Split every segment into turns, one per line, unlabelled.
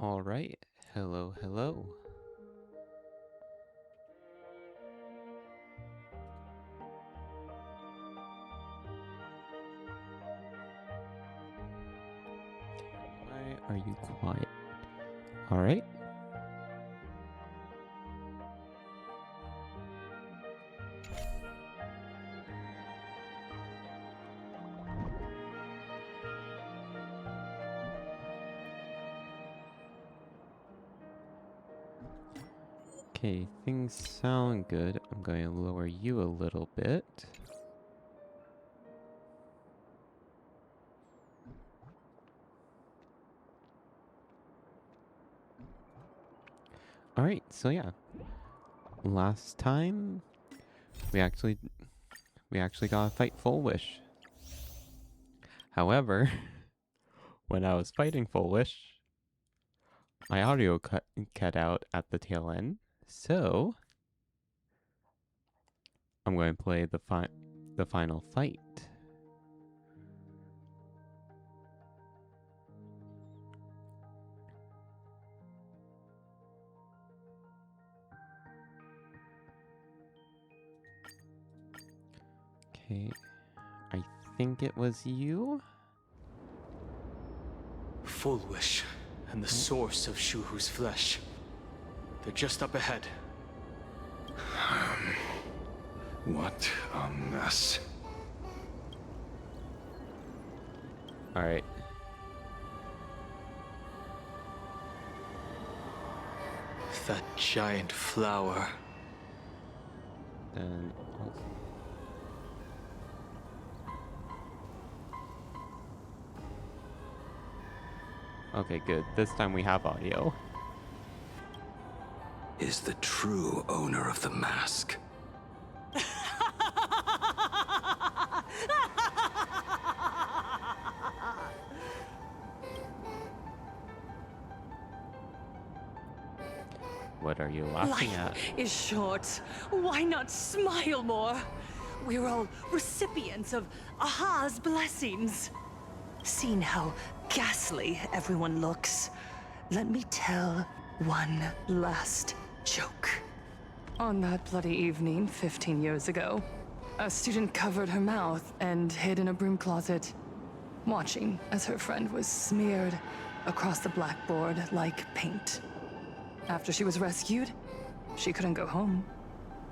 All right. Hello, hello. Why are you quiet? All right. Okay, things sound good. I'm going to lower you a little bit. All right, so yeah. Last time we actually got to fight Full Wish. However, when I was fighting Full Wish, my audio cut out at the tail end. So, I'm going to play the final fight. Okay, I think it was you.
Full Wish and the source of Shuhu's flesh. They're just up ahead.
What a mess.
All right.
That giant flower.
Then okay, good. This time we have audio.
Is the true owner of the mask.
What are you laughing at?
Life is short. Why not smile more? We're all recipients of Aha's blessings. Seeing how ghastly everyone looks, let me tell one last joke. On that bloody evening 15 years ago, a student covered her mouth and hid in a broom closet, watching as her friend was smeared across the blackboard like paint. After she was rescued, she couldn't go home.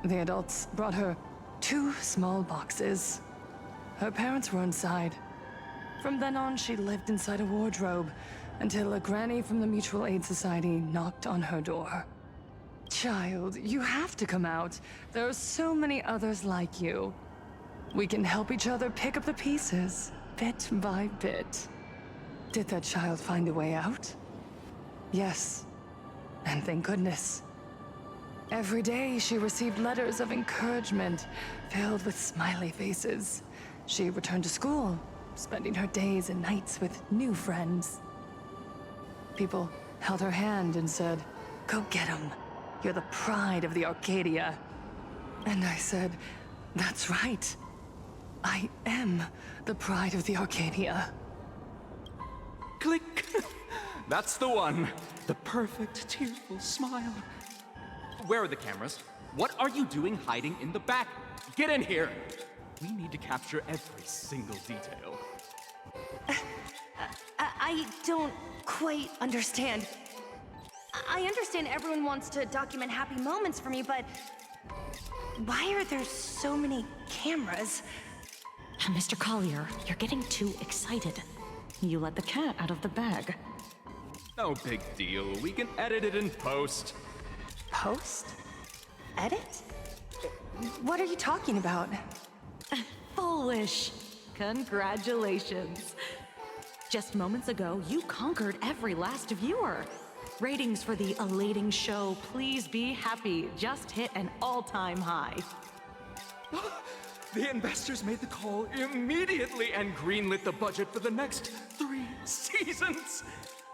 The adults brought her 2 small boxes. Her parents were inside. From then on, she lived inside a wardrobe until a granny from the Mutual Aid Society knocked on her door. Child, you have to come out. There are so many others like you. We can help each other pick up the pieces, bit by bit. Did that child find a way out? Yes. And thank goodness. Every day she received letters of encouragement filled with smiley faces. She returned to school, spending her days and nights with new friends. People held her hand and said, "Go get him. You're the pride of the Arcadia." And I said, "That's right. I am the pride of the Arcadia."
Click! That's the one. The perfect, tearful smile. Where are the cameras? What are you doing hiding in the back? Get in here! We need to capture every single detail.
I don't quite understand. I understand everyone wants to document happy moments for me, but why are there so many cameras?
Mr. Collier, you're getting too excited. You let the cat out of the bag.
No big deal. We can edit it in post.
Post? Edit? What are you talking about?
Foolish. Congratulations. Just moments ago, you conquered every last viewer. Ratings for the elating show, Please Be Happy, just hit an all-time high.
The investors made the call immediately and greenlit the budget for the next 3 seasons.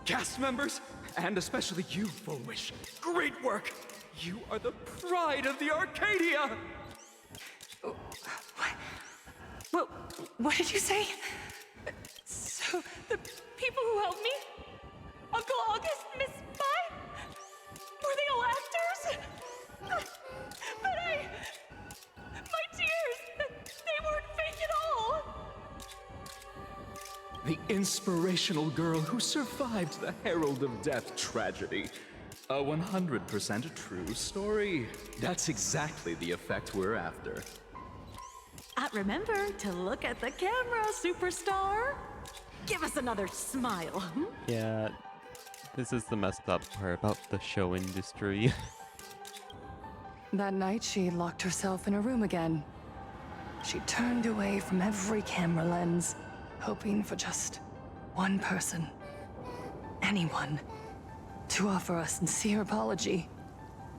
Cast members, and especially you, Full Wish, great work. You are the pride of the Arcadia.
What did you say? So, the people who helped me? Uncle August, Miss
the inspirational girl who survived the Herald of Death tragedy. A 100% true story. That's exactly the effect we're after.
Remember to look at the camera, superstar. Give us another smile.
Yeah, this is the messed up part about the show industry.
That night, she locked herself in a room again. She turned away from every camera lens, hoping for just one person, anyone, to offer a sincere apology.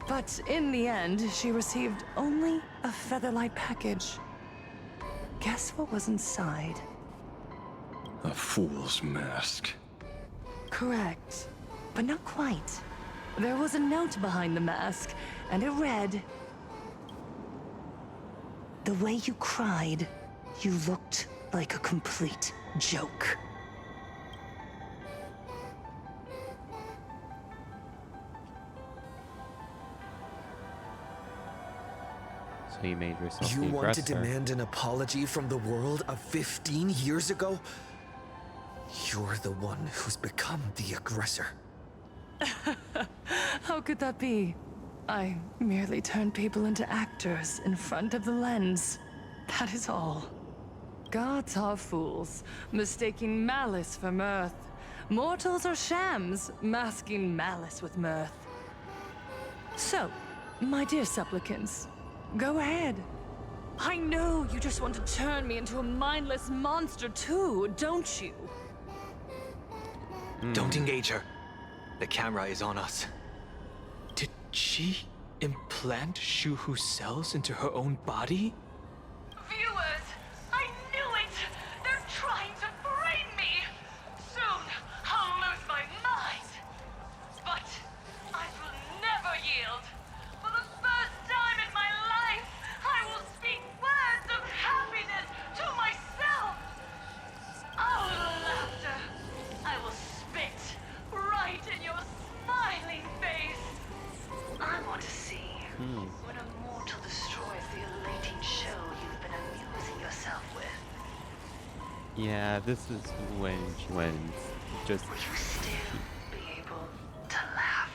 But in the end, she received only a Featherlight package. Guess what was inside?
A fool's mask.
Correct, but not quite. There was a note behind the mask, and it read, "The way you cried, you looked like a complete joke."
So you made yourself
You
the
want to
aggressor.
demand an apology from the world of 15 years ago? You're the one who's become the aggressor.
How could that be? I merely turned people into actors in front of the lens. That is all. Gods are fools, mistaking malice for mirth. Mortals are shams, masking malice with mirth. So, my dear supplicants, go ahead. I know you just want to turn me into a mindless monster too, don't you?
Don't engage her. The camera is on us.
Did she implant Shu-Hu's cells into her own body?
Viewers, I knew it! They're trying to frame me! Soon, I'll lose my mind! But I will never yield! For the first time in my life, I will speak words of happiness to myself! Oh, laughter! I will spit right in your smiling face! I want to see when a mortal destroys the elating show you've been amusing yourself with.
Yeah, this is when she wins. Just
Will you still be able to laugh?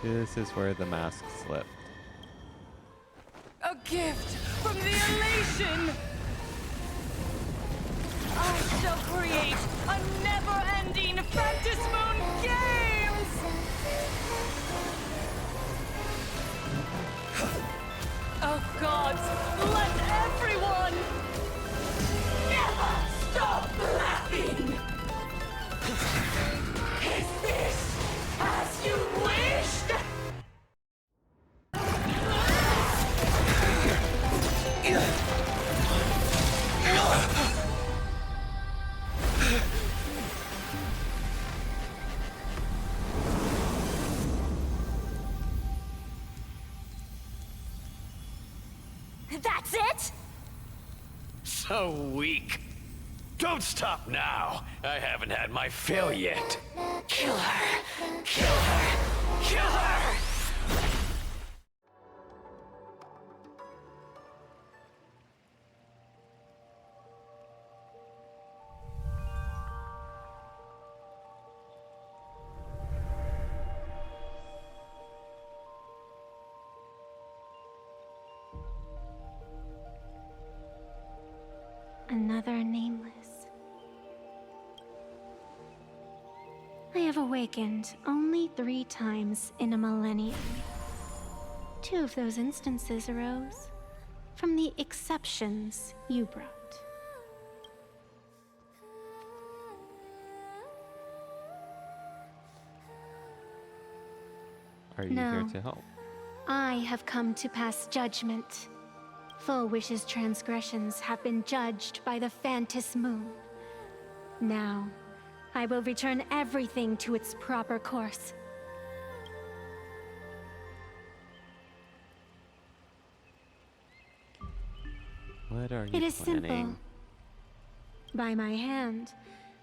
this is where the mask slipped.
A gift from the elation! I shall create a never-ending Fantasmoon Games! Oh gods, let everyone never stop laughing! Is this as you wished?
That's it?
So weak. Don't stop now. I haven't had my fill yet.
Kill her! Kill her! Kill her!
Another nameless. I have awakened only 3 times in a millennium. 2 of those instances arose from the exceptions you brought.
Are you
No.
here to help?
I have come to pass judgment. Full Wish's transgressions have been judged by the Phantasmoon. Now, I will return everything to its proper course.
What are you
It is
planning?
simple. By my hand,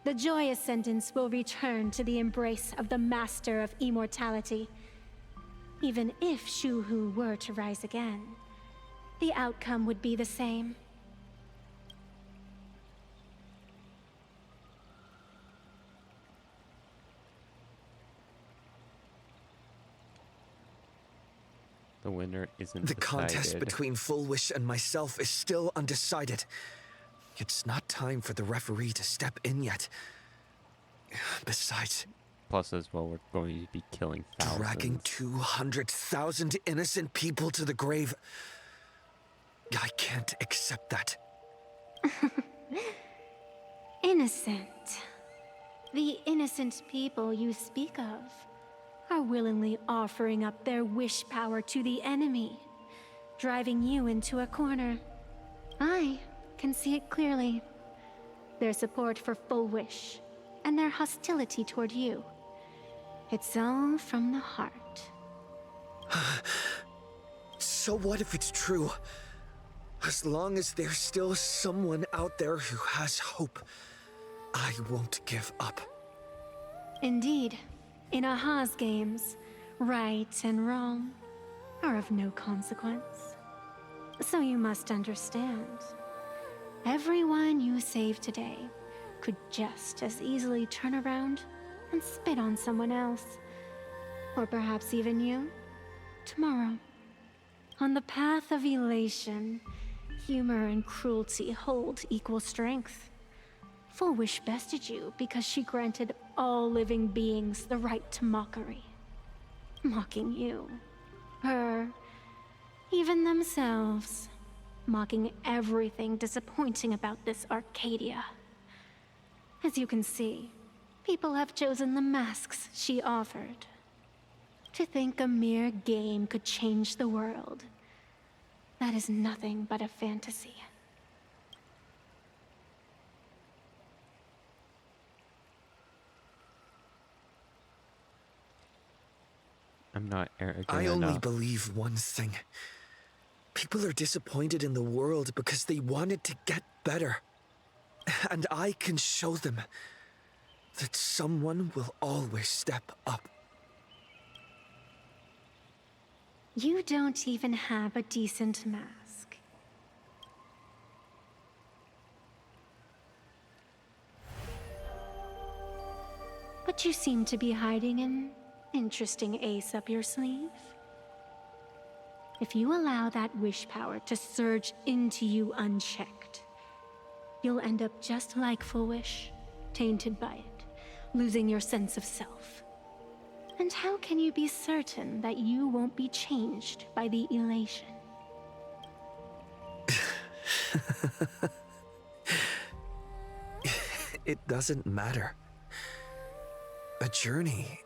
the joyous sentence will return to the embrace of the Master of Immortality. Even if Shu-Hu were to rise again, the outcome would be the same.
The winner isn't
The contest
decided.
between Full Wish and myself is still undecided. It's not time for the referee to step in yet. Besides,
Plus, as well, we're going to be killing
dragging
thousands.
200,000 innocent people to the grave. I can't accept that.
Innocent. The innocent people you speak of are willingly offering up their wish power to the enemy, driving you into a corner. I can see it clearly. Their support for Full Wish and their hostility toward you. It's all from the heart.
So what if it's true? As long as there's still someone out there who has hope, I won't give up.
Indeed, in Aha's games, right and wrong are of no consequence. So you must understand, everyone you save today could just as easily turn around and spit on someone else. Or perhaps even you, tomorrow. On the path of elation, humor and cruelty hold equal strength. Full Wish bested you because she granted all living beings the right to mockery. Mocking you, her, even themselves. Mocking everything disappointing about this Arcadia. As you can see, people have chosen the masks she offered. To think a mere game could change the world, that is nothing but a fantasy.
I'm not arrogant
I only
enough.
believe one thing. People are disappointed in the world because they wanted to get better. And I can show them that someone will always step up.
You don't even have a decent mask. But you seem to be hiding an interesting ace up your sleeve. If you allow that wish power to surge into you unchecked, you'll end up just like Full Wish, tainted by it, losing your sense of self. And how can you be certain that you won't be changed by the elation?
It doesn't matter. A journey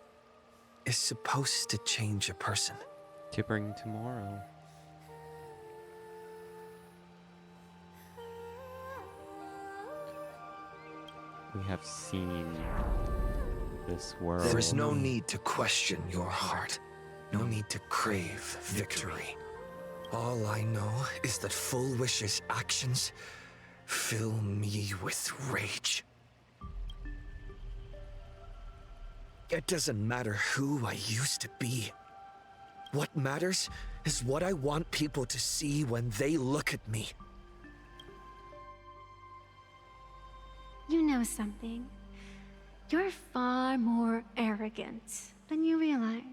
is supposed to change a person.
To bring tomorrow. We have seen this world.
There is no need to question your heart. No need to crave victory. All I know is that Full Wish's actions fill me with rage. It doesn't matter who I used to be. What matters is what I want people to see when they look at me.
You know something. You're far more arrogant than you realize.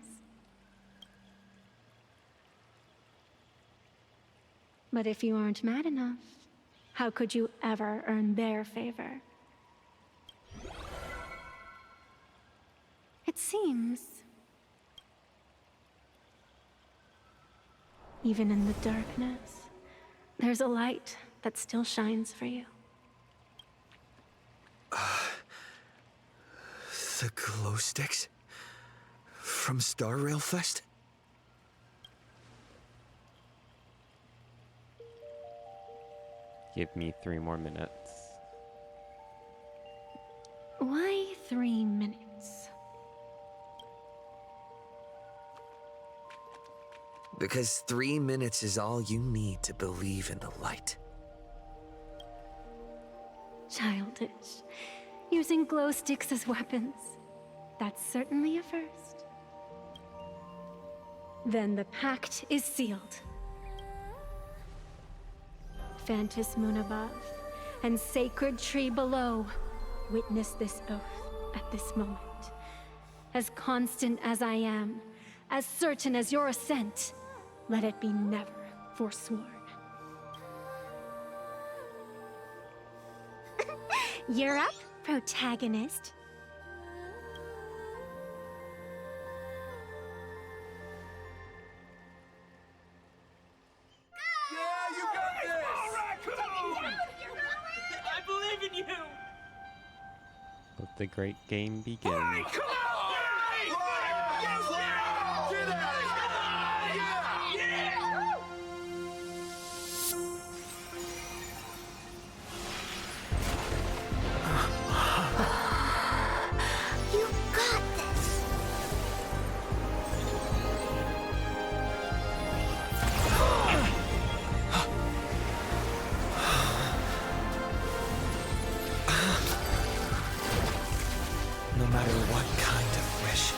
But if you aren't mad enough, how could you ever earn their favor? It seems, even in the darkness, there's a light that still shines for you.
The glow sticks? From Star Rail Fest?
Give me 3 more minutes.
Why 3 minutes?
Because 3 minutes is all you need to believe in the light.
Childish. Using glow sticks as weapons. That's certainly a first. Then the pact is sealed. Phantus Moon above and Sacred Tree below, witness this oath at this moment. As constant as I am, as certain as your ascent, let it be never forsworn. You're up, protagonist.
I believe in you!
Let the great game begin.
You got this.
No matter what kind of wish,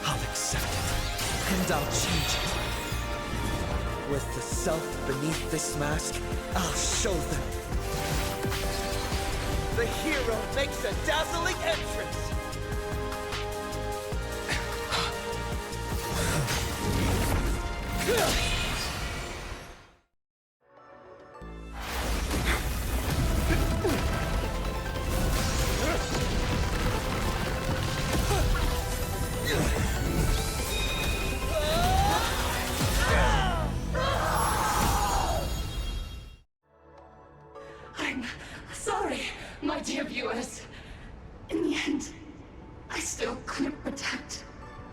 I'll accept it, and I'll change it. With the self beneath this mask, I'll show them. The hero makes a dazzling entrance!
I'm sorry, my dear viewers. In the end, I still couldn't protect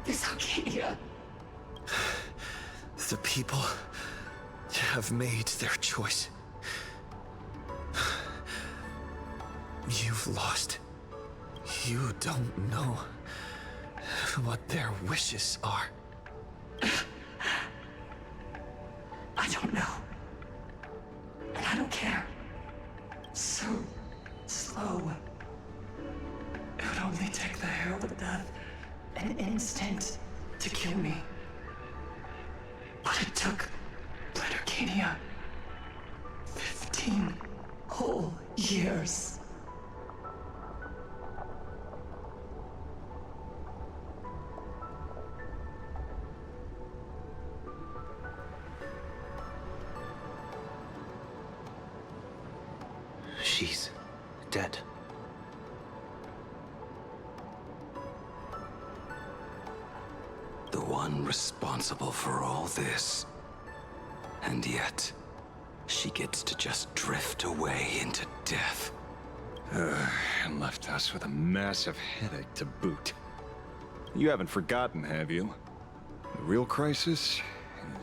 this Arcadia.
The people have made their choice. You've lost. You don't know what their wishes are.
I don't know. And I don't care. So slow. It would only take the herald of death an instant to kill me. But it took Blood Arcadia 15 whole years.
She's dead.
The one responsible for all this. And yet, she gets to just drift away into death.
And left us with a massive headache to boot. You haven't forgotten, have you? The real crisis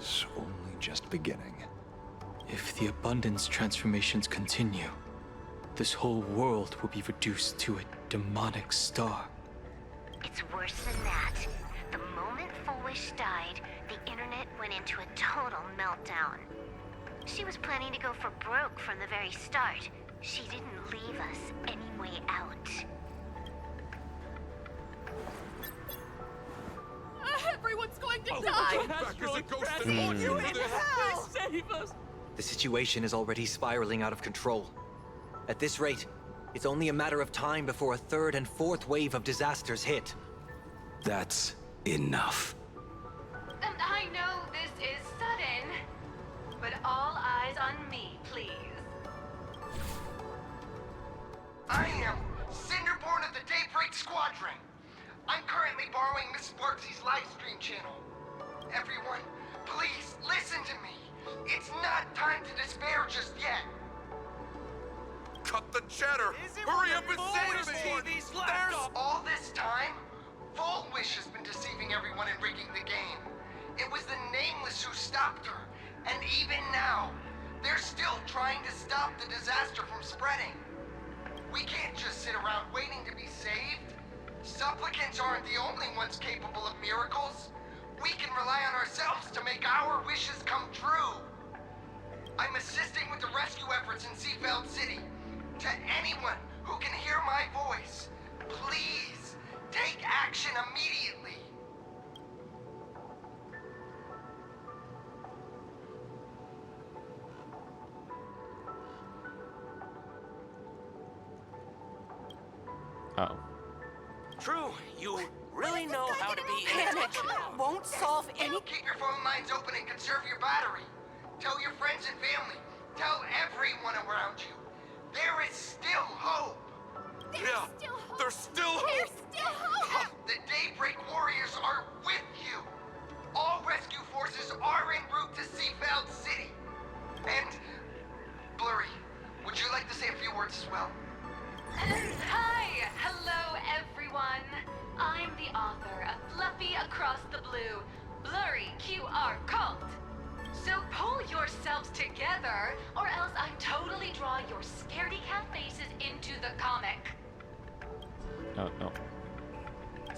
is only just beginning.
If the abundance transformations continue, this whole world will be reduced to a demonic star.
It's worse than that. The moment Fullwish died, the internet went into a total meltdown. She was planning to go for broke from the very start. She didn't leave us any way out.
Everyone's going to die!
Save us!
The situation is already spiraling out of control. At this rate, it's only a matter of time before a third and fourth wave of disasters hit.
That's enough.
And I know this is sudden, but all eyes on me, please.
I am Cinderborn of the Daybreak Squadron. I'm currently borrowing Miss Sparksy's livestream channel. Everyone, please listen to me. It's not time to despair just yet.
Cut the chatter! Hurry up and say it!
There's all this time, Fullwish has been deceiving everyone and rigging the game. It was the Nameless who stopped her, and even now, they're still trying to stop the disaster from spreading. We can't just sit around waiting to be saved. Supplicants aren't the only ones capable of miracles. We can rely on ourselves to make our wishes come true. I'm assisting with the rescue efforts in Seafeld City. To anyone who can hear my voice, please take action immediately.
Oh.
True, you
really know how to be...
Panic won't solve any... Keep your phone lines open and conserve your battery. Tell your friends and family. Tell everyone around you. There is still hope.
There's still hope.
The Daybreak Warriors are with you. All rescue forces are en route to Seafeld City. And, Blurry, would you like to say a few words as well?
Hi! Hello, everyone. I'm the author of Fluffy Across the Blue, Blurry QR Cult. So pull yourselves together, or else I'm totally drawing your scaredy cat faces into the comic.
Oh, no.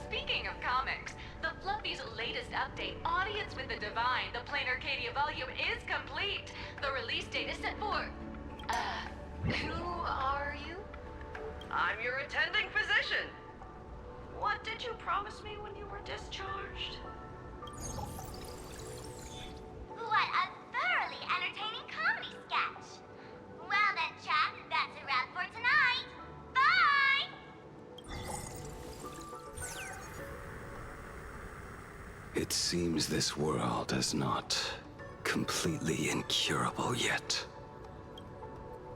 Speaking of comics, the Fluffy's latest update, Audience with the Divine, the Plain Arcadia volume, is complete. The release date is set for... who are you?
I'm your attending physician. What did you promise me when you were discharged?
What a thoroughly entertaining comedy sketch. Well then, chat, that's a wrap for tonight. Bye!
It seems this world is not completely incurable yet.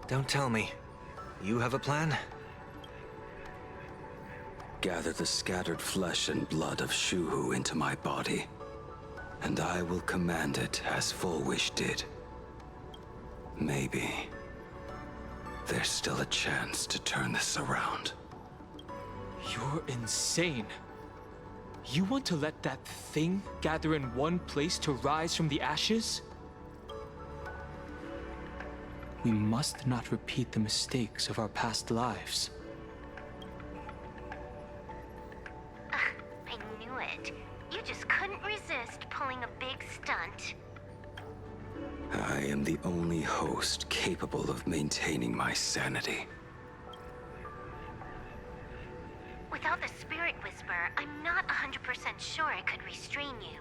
Don't tell me. You have a plan?
Gather the scattered flesh and blood of Shuhu into my body, and I will command it as Full Wish did. Maybe there's still a chance to turn this around.
You're insane. You want to let that thing gather in one place to rise from the ashes? We must not repeat the mistakes of our past lives.
I knew it. You just couldn't resist pulling a big stunt.
I am the only host capable of maintaining my sanity.
Without the Spirit Whisper, I'm not 100% sure I could restrain you.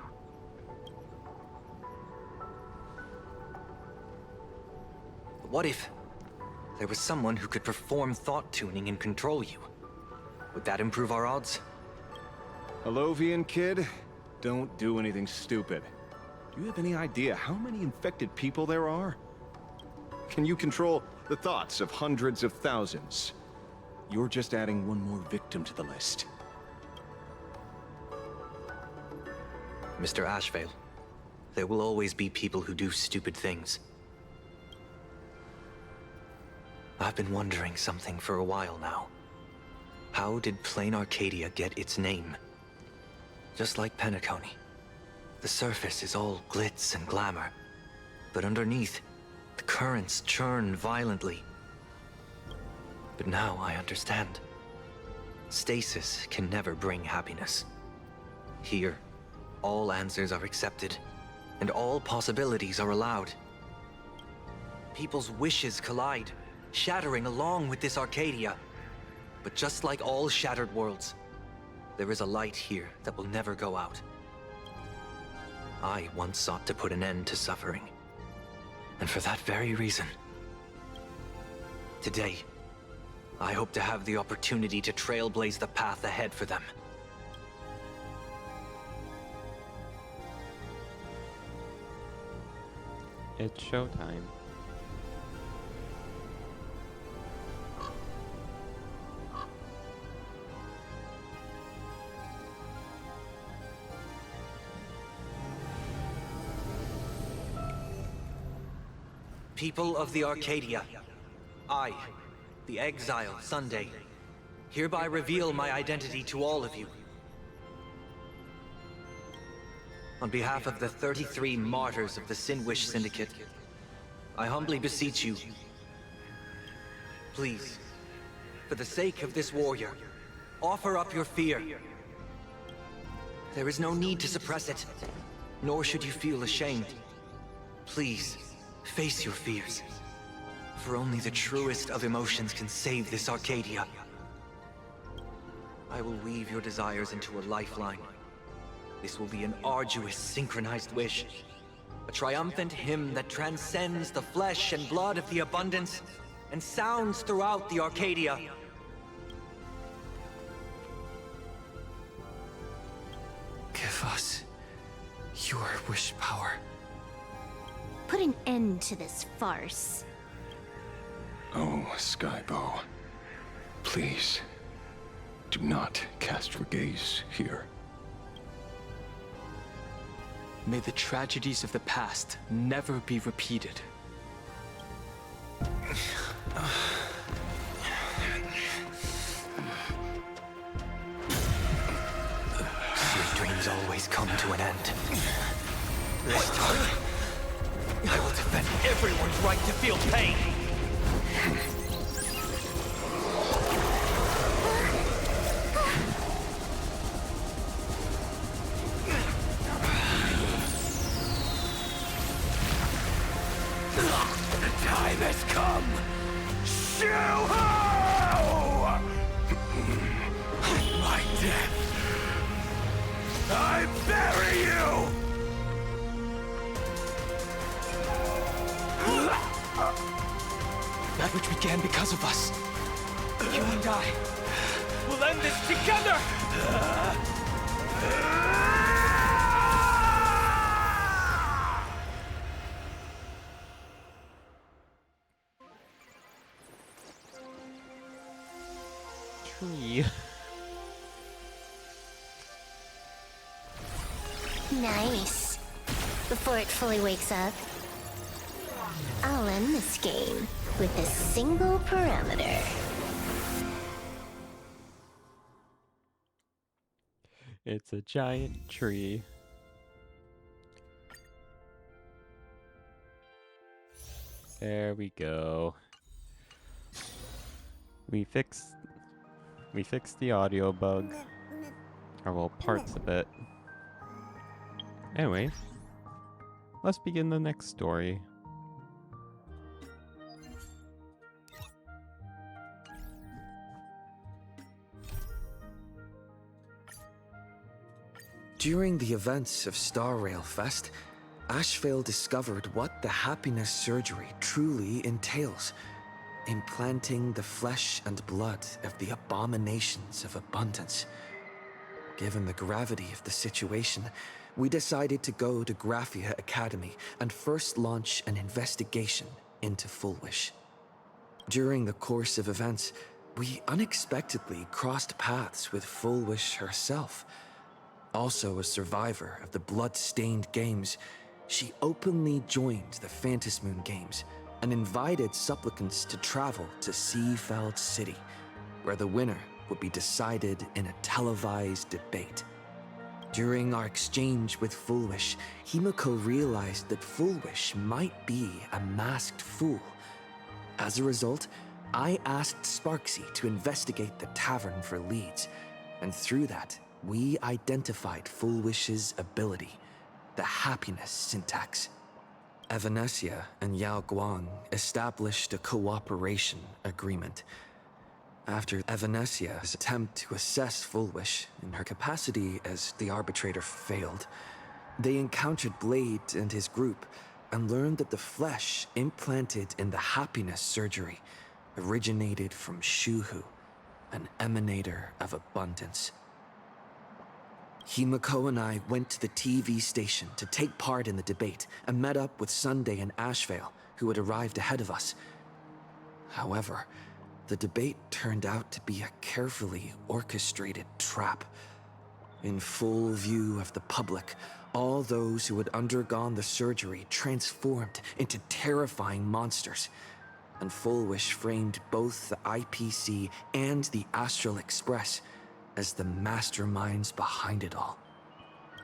What if there was someone who could perform thought tuning and control you? Would that improve our odds?
Alovian kid, don't do anything stupid. Do you have any idea how many infected people there are? Can you control the thoughts of hundreds of thousands? You're just adding one more victim to the list.
Mr. Ashvale, there will always be people who do stupid things. I've been wondering something for a while now. How did Plain Arcadia get its name? Just like Penacony, the surface is all glitz and glamour, but underneath, the currents churn violently. But now I understand. Stasis can never bring happiness. Here, all answers are accepted, and all possibilities are allowed. People's wishes collide, shattering along with this Arcadia. But just like all shattered worlds, there is a light here that will never go out. I once sought to put an end to suffering. And for that very reason, today, I hope to have the opportunity to trailblaze the path ahead for them.
It's showtime.
People of the Arcadia, I, the Exile Sunday, hereby reveal my identity to all of you. On behalf of the 33 martyrs of the Sinwish Syndicate, I humbly beseech you, please, for the sake of this warrior, offer up your fear. There is no need to suppress it, nor should you feel ashamed. Please, face your fears, for only the truest of emotions can save this Arcadia. I will weave your desires into a lifeline. This will be an arduous, synchronized wish. A triumphant hymn that transcends the flesh and blood of the Abundance and sounds throughout the Arcadia.
Give us your wish power.
Put an end to this farce.
Oh, Skybow. Please, do not cast your gaze here.
May the tragedies of the past never be repeated.
Sweet dreams always come to an end. This time, I will defend everyone's right to feel pain.
The time has come! Shu-Ho! My death! I bury you!
That which began because of us. You and I will end this together!
Tree.
Nice. Before it fully wakes up, I'll end this game with a single parameter.
It's a giant tree. There we go. We fixed the audio bug. Or well, parts of it. Anyway, let's begin the next story.
During the events of Star Rail Fest, Ashvale discovered what the happiness surgery truly entails. Implanting the flesh and blood of the abominations of abundance. Given the gravity of the situation, we decided to go to Graphia Academy and first launch an investigation into Fullwish. During the course of events, we unexpectedly crossed paths with Fullwish herself. Also a survivor of the blood-stained games, she openly joined the Phantasmoon Games and invited supplicants to travel to Seafeld City, where the winner would be decided in a televised debate. During our exchange with Fullwish, Himiko realized that Fullwish might be a masked fool. As a result, I asked Sparksy to investigate the tavern for leads, and through that, we identified Fullwish's ability, the happiness syntax. Evanesia and Yao Guang established a cooperation agreement. After Evanesia's attempt to assess Fullwish in her capacity as the arbitrator failed, they encountered Blade and his group and learned that the flesh implanted in the happiness surgery originated from Shu-Hu, an emanator of abundance. Himiko and I went to the TV station to take part in the debate and met up with Sunday and Ashvale, who had arrived ahead of us. However, the debate turned out to be a carefully orchestrated trap. In full view of the public, all those who had undergone the surgery transformed into terrifying monsters, and Fullwish framed both the IPC and the Astral Express as the masterminds behind it all.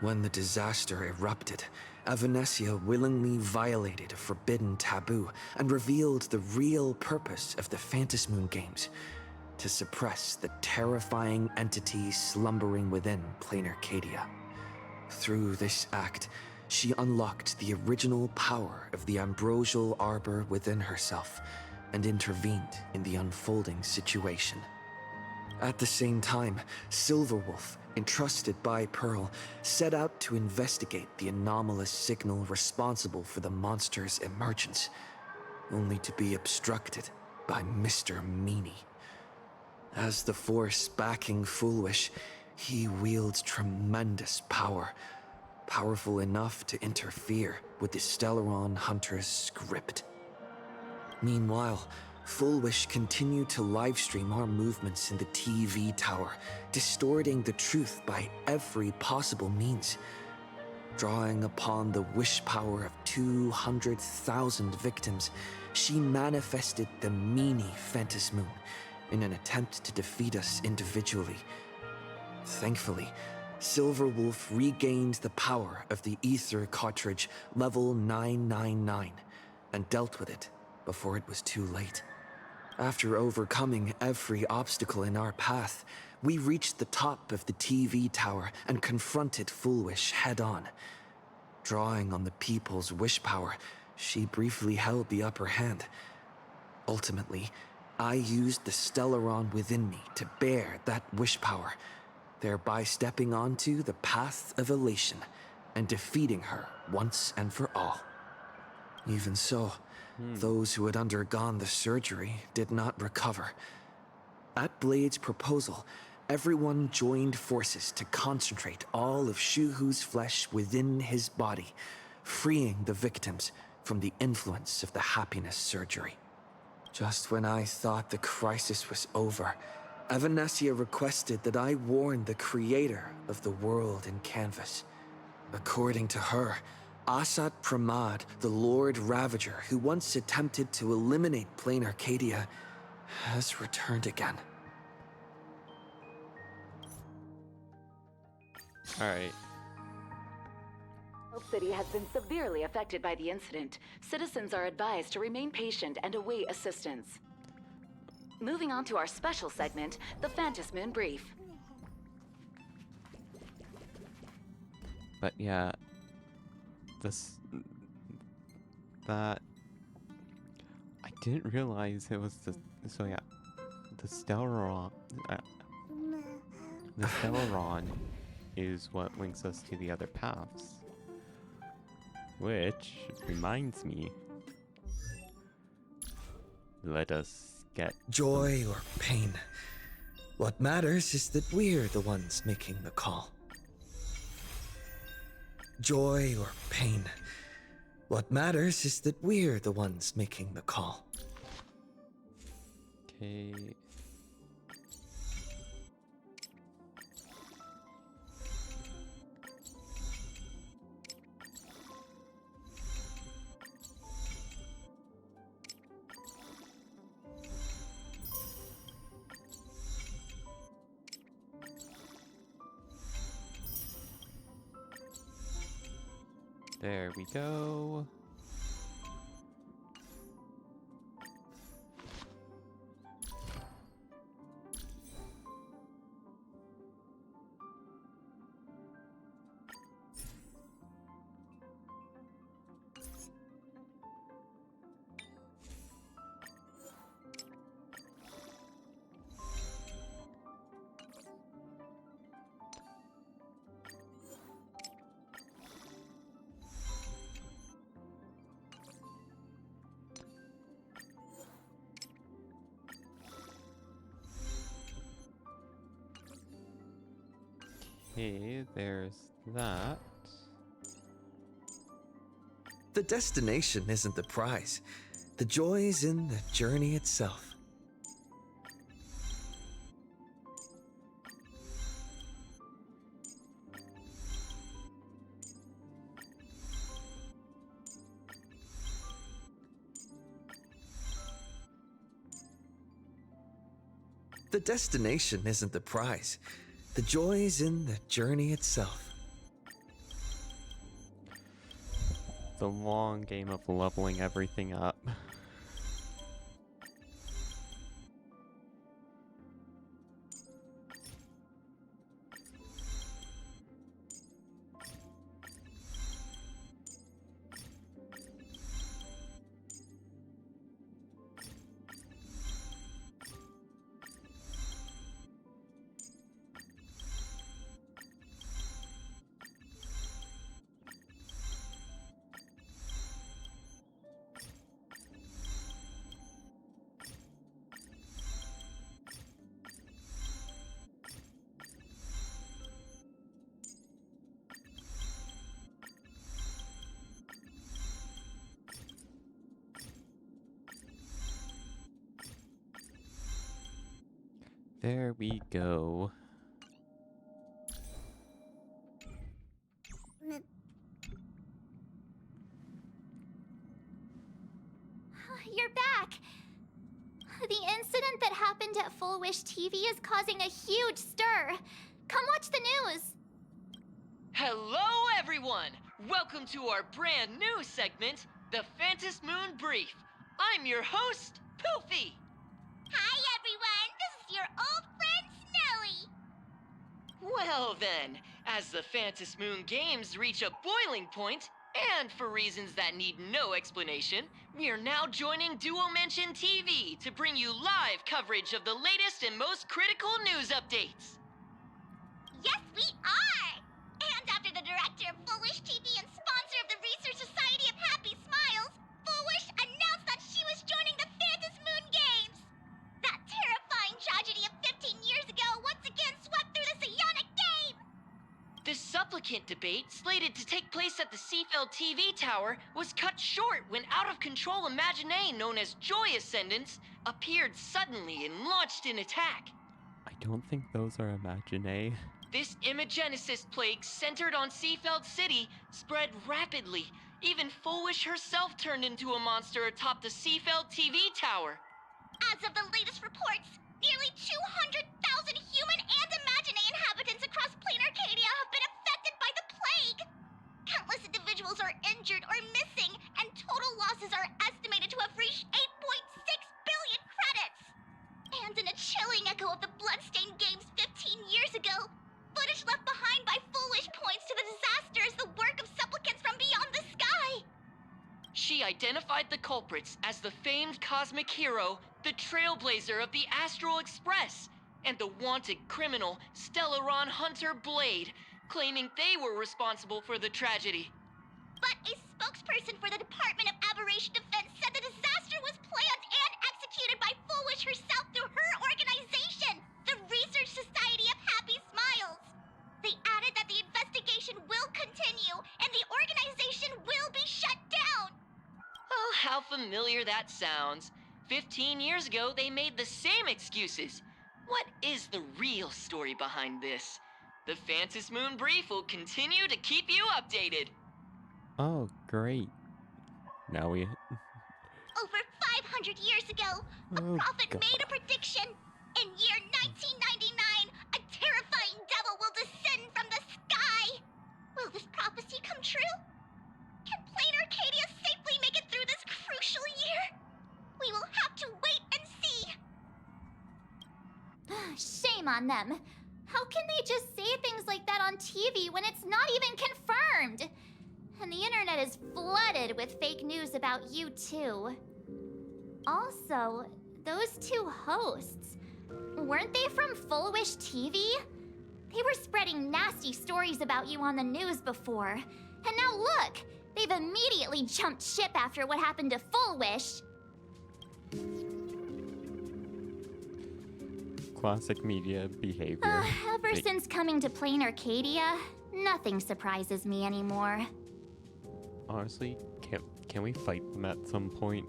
When the disaster erupted, Evanesia willingly violated a forbidden taboo and revealed the real purpose of the Phantasmoon Games: to suppress the terrifying entities slumbering within Plain Arcadia. Through this act, she unlocked the original power of the ambrosial arbor within herself and intervened in the unfolding situation. At the same time, Silverwolf, entrusted by Pearl, set out to investigate the anomalous signal responsible for the monster's emergence, only to be obstructed by Mr. Meanie. As the force backing Fullwish, He wields tremendous power, powerful enough to interfere with the Stellaron Hunter's script. Meanwhile, Fullwish continued to livestream our movements in the TV tower, distorting the truth by every possible means. Drawing upon the wish power of 200,000 victims, she manifested the Meanie Phantasmoon in an attempt to defeat us individually. Thankfully, Silverwolf regained the power of the Ether cartridge level 999 and dealt with it before it was too late. After overcoming every obstacle in our path, we reached the top of the TV tower and confronted Fullwish head-on. Drawing on the people's wish power, she briefly held the upper hand. Ultimately, I used the Stellaron within me to bear that wish power, thereby stepping onto the path of elation and defeating her once and for all. Even so, those who had undergone the surgery did not recover. At Blade's proposal, everyone joined forces to concentrate all of Shuhu's flesh within his body, freeing the victims from the influence of the happiness surgery. Just when I thought the crisis was over, Evanessia requested that I warn the creator of the world in canvas. According to her, Asat Pramad, the Lord Ravager who once attempted to eliminate Plain Arcadia, has returned again.
Alright.
Hope City has been severely affected by the incident. Citizens are advised to remain patient and await assistance. Moving on to our special segment, the Phantasmoon Brief.
But yeah, that I didn't realize it was the Stellaron. The Stellaron is what links us to the other paths. Which reminds me, let us get
joy or pain. What matters is that we're the ones making the call. Joy or pain. What matters is that we're the ones making the call.
Okay. There we go. Okay, there's that.
The destination isn't the prize. The joy's in the journey itself. The destination isn't the prize. The joy's in the journey itself.
The long game of leveling everything up. There we go.
You're back! The incident that happened at Full Wish TV is causing a huge stir. Come watch the news!
Hello, everyone! Welcome to our brand new segment, the Phantasm Moon Brief. I'm your host, Poofy!
Hi, everyone! This is your old friend, Snowy!
Well then, as the Phantasm Moon games reach a boiling point, and for reasons that need no explanation, we are now joining Duo Mention TV to bring you live coverage of the latest and most critical news updates.
Yes, we are! And after the director of Full Wish TV and sponsor of the Research Society of Happy Smiles, Full Wish announced that she was joining the Phantasm Moon Games! That terrifying tragedy of 15 years ago once again swept through the psionic game!
The supplicant debate, slated to take place at the Seafeld TV tower, was cut short when out-of-control Imaginee known as Joy Ascendants appeared suddenly and launched an attack.
I don't think those are Imaginee.
This Imagenesis plague centered on Seafeld City spread rapidly. Even Full Wish herself turned into a monster atop the Seafeld TV tower.
As of the latest reports, nearly 200,000 human and Imaginee inhabitants across Plain Arcadia have been affected by the plague! Countless individuals are injured or missing, and total losses are estimated to have reached 8.6 billion credits! And in a chilling echo of the Bloodstained Games 15 years ago, footage left behind by Full Wish points to the disaster as the work of supplicants from beyond the sky!
She identified the culprits as the famed cosmic hero, the trailblazer of the Astral Express, and the wanted criminal, Stellaron Hunter Blade, claiming they were responsible for the tragedy.
But a spokesperson for the Department of Aberration Defense said the disaster was planned and executed by Full Wish herself through her organization, the Research Society of Happy Smiles. They added that the investigation will continue and the organization will be shut down.
Oh, how familiar that sounds. 15 years ago, they made the same excuses. What is the real story behind this? The Phantasm Moon Brief will continue to keep you updated.
Oh, great. Now we...
Over 500 years ago, a prophet made a prediction. In year 1999, a terrifying devil will descend from the sky. Will this prophecy come true? Can Plain Arcadia safely make it through this crucial year? We will have to wait and see.
Shame on them. How can they just say things like that on TV when it's not even confirmed? And the internet is flooded with fake news about you too. Also, those two hosts, weren't they from Full Wish TV? They were spreading nasty stories about you on the news before. And now look, they've immediately jumped ship after what happened to Full Wish.
Classic media behavior.
Ever since coming to Plain Arcadia, nothing surprises me anymore.
Honestly, can we fight them at some point?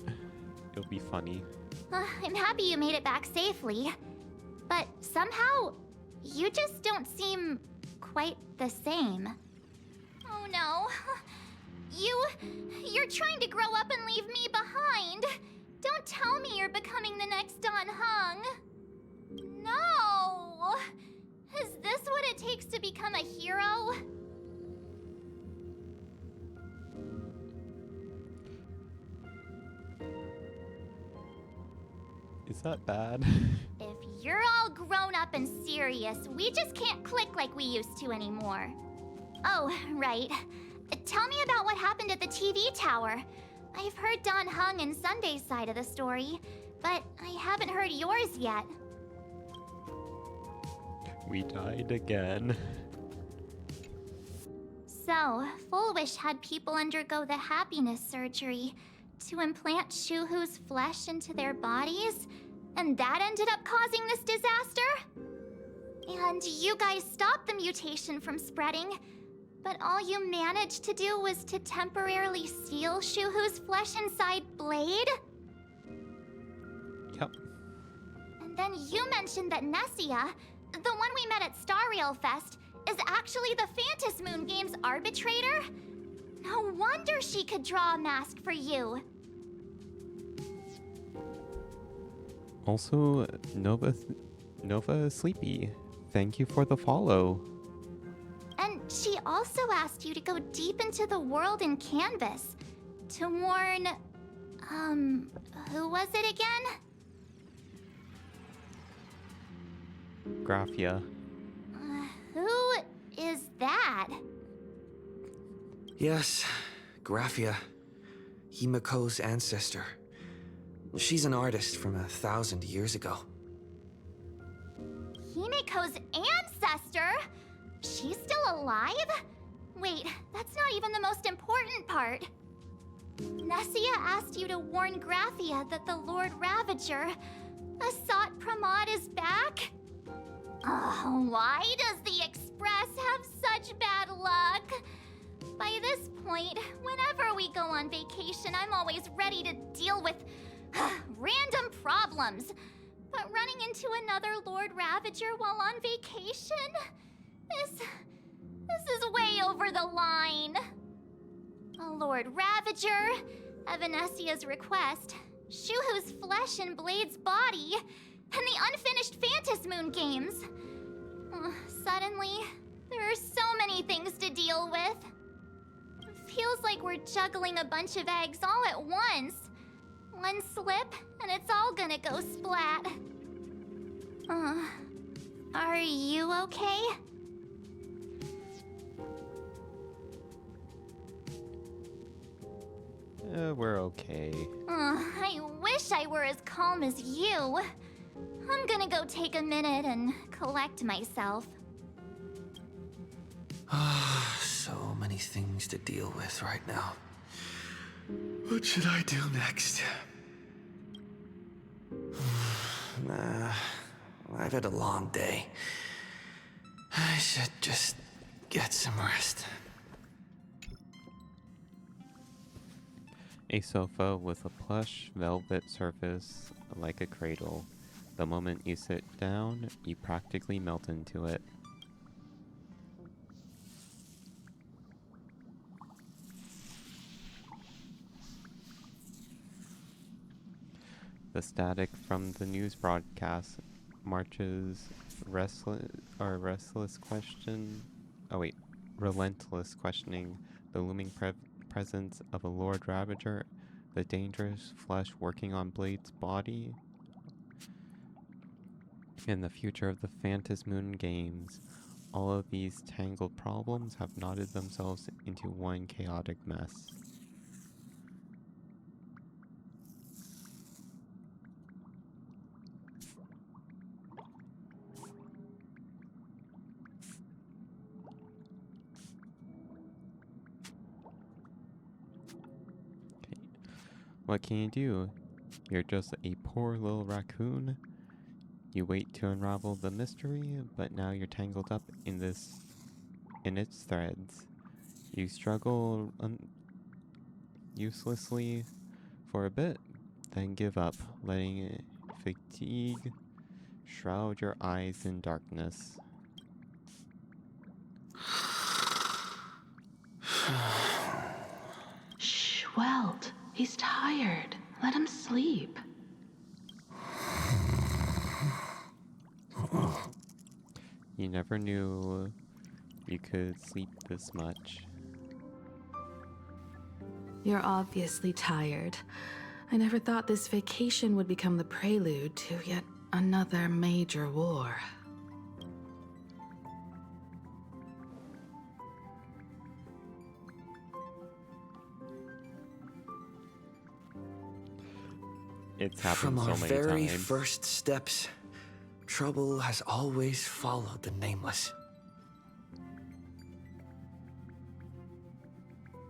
It'll be funny.
I'm happy you made it back safely. But somehow, you just don't seem quite the same. Oh no. You're trying to grow up and leave me behind. Don't tell me you're becoming the next Don Hung. No! Is this what it takes to become a hero?
Is that bad?
If you're all grown up and serious, we just can't click like we used to anymore. Oh, right. Tell me about what happened at the TV tower. I've heard Don Hung and Sunday's side of the story, but I haven't heard yours yet.
We died again.
So, Full Wish had people undergo the happiness surgery to implant Shuhu's flesh into their bodies, and that ended up causing this disaster? And you guys stopped the mutation from spreading, but all you managed to do was to temporarily seal Shuhu's flesh inside Blade?
Yep.
And then you mentioned that Nessia, the one we met at Starrail Fest, is actually the Fantas Moon Games arbitrator? No wonder she could draw a mask for you.
Also, Nova Sleepy, thank you for the follow.
And she also asked you to go deep into the world in Canvas to warn... who was it again?
Graphia.
Who is that?
Yes, Graphia. Himiko's ancestor. She's an artist from 1,000 years ago.
Himiko's ancestor? She's still alive? Wait, that's not even the most important part. Nessia asked you to warn Graphia that the Lord Ravager, Asat Pramod, is back? Oh, why does the Express have such bad luck? By this point, whenever we go on vacation, I'm always ready to deal with random problems. But running into another Lord Ravager while on vacation? This is way over the line. A Lord Ravager, Evanessia's request, Shuhu's flesh and Blade's body, and the unfinished Fantas Moon games. Suddenly, there are so many things to deal with. Feels like we're juggling a bunch of eggs all at once. One slip, and it's all gonna go splat. Are you okay?
We're okay.
I wish I were as calm as you. I'm gonna go take a minute and collect myself.
So many things to deal with right now. What should I do next? I've had a long day. I should just get some rest.
A sofa with a plush velvet surface like a cradle. The moment you sit down, you practically melt into it. The static from the news broadcast marches relentless questioning the looming presence of a Lord Ravager, the dangerous flesh working on Blade's body, and the future of the Fantas Moon games. All of these tangled problems have knotted themselves into one chaotic mess. What can you do? You're just a poor little raccoon. You wait to unravel the mystery, but now you're tangled up in its threads. You struggle uselessly for a bit, then give up, letting fatigue shroud your eyes in darkness.
Shh, Welt. He's tired. Let him sleep.
You never knew you could sleep this much.
You're obviously tired. I never thought this vacation would become the prelude to yet another major war.
It's happened
From
so
our
many
very
times.
first steps, trouble has always followed the Nameless.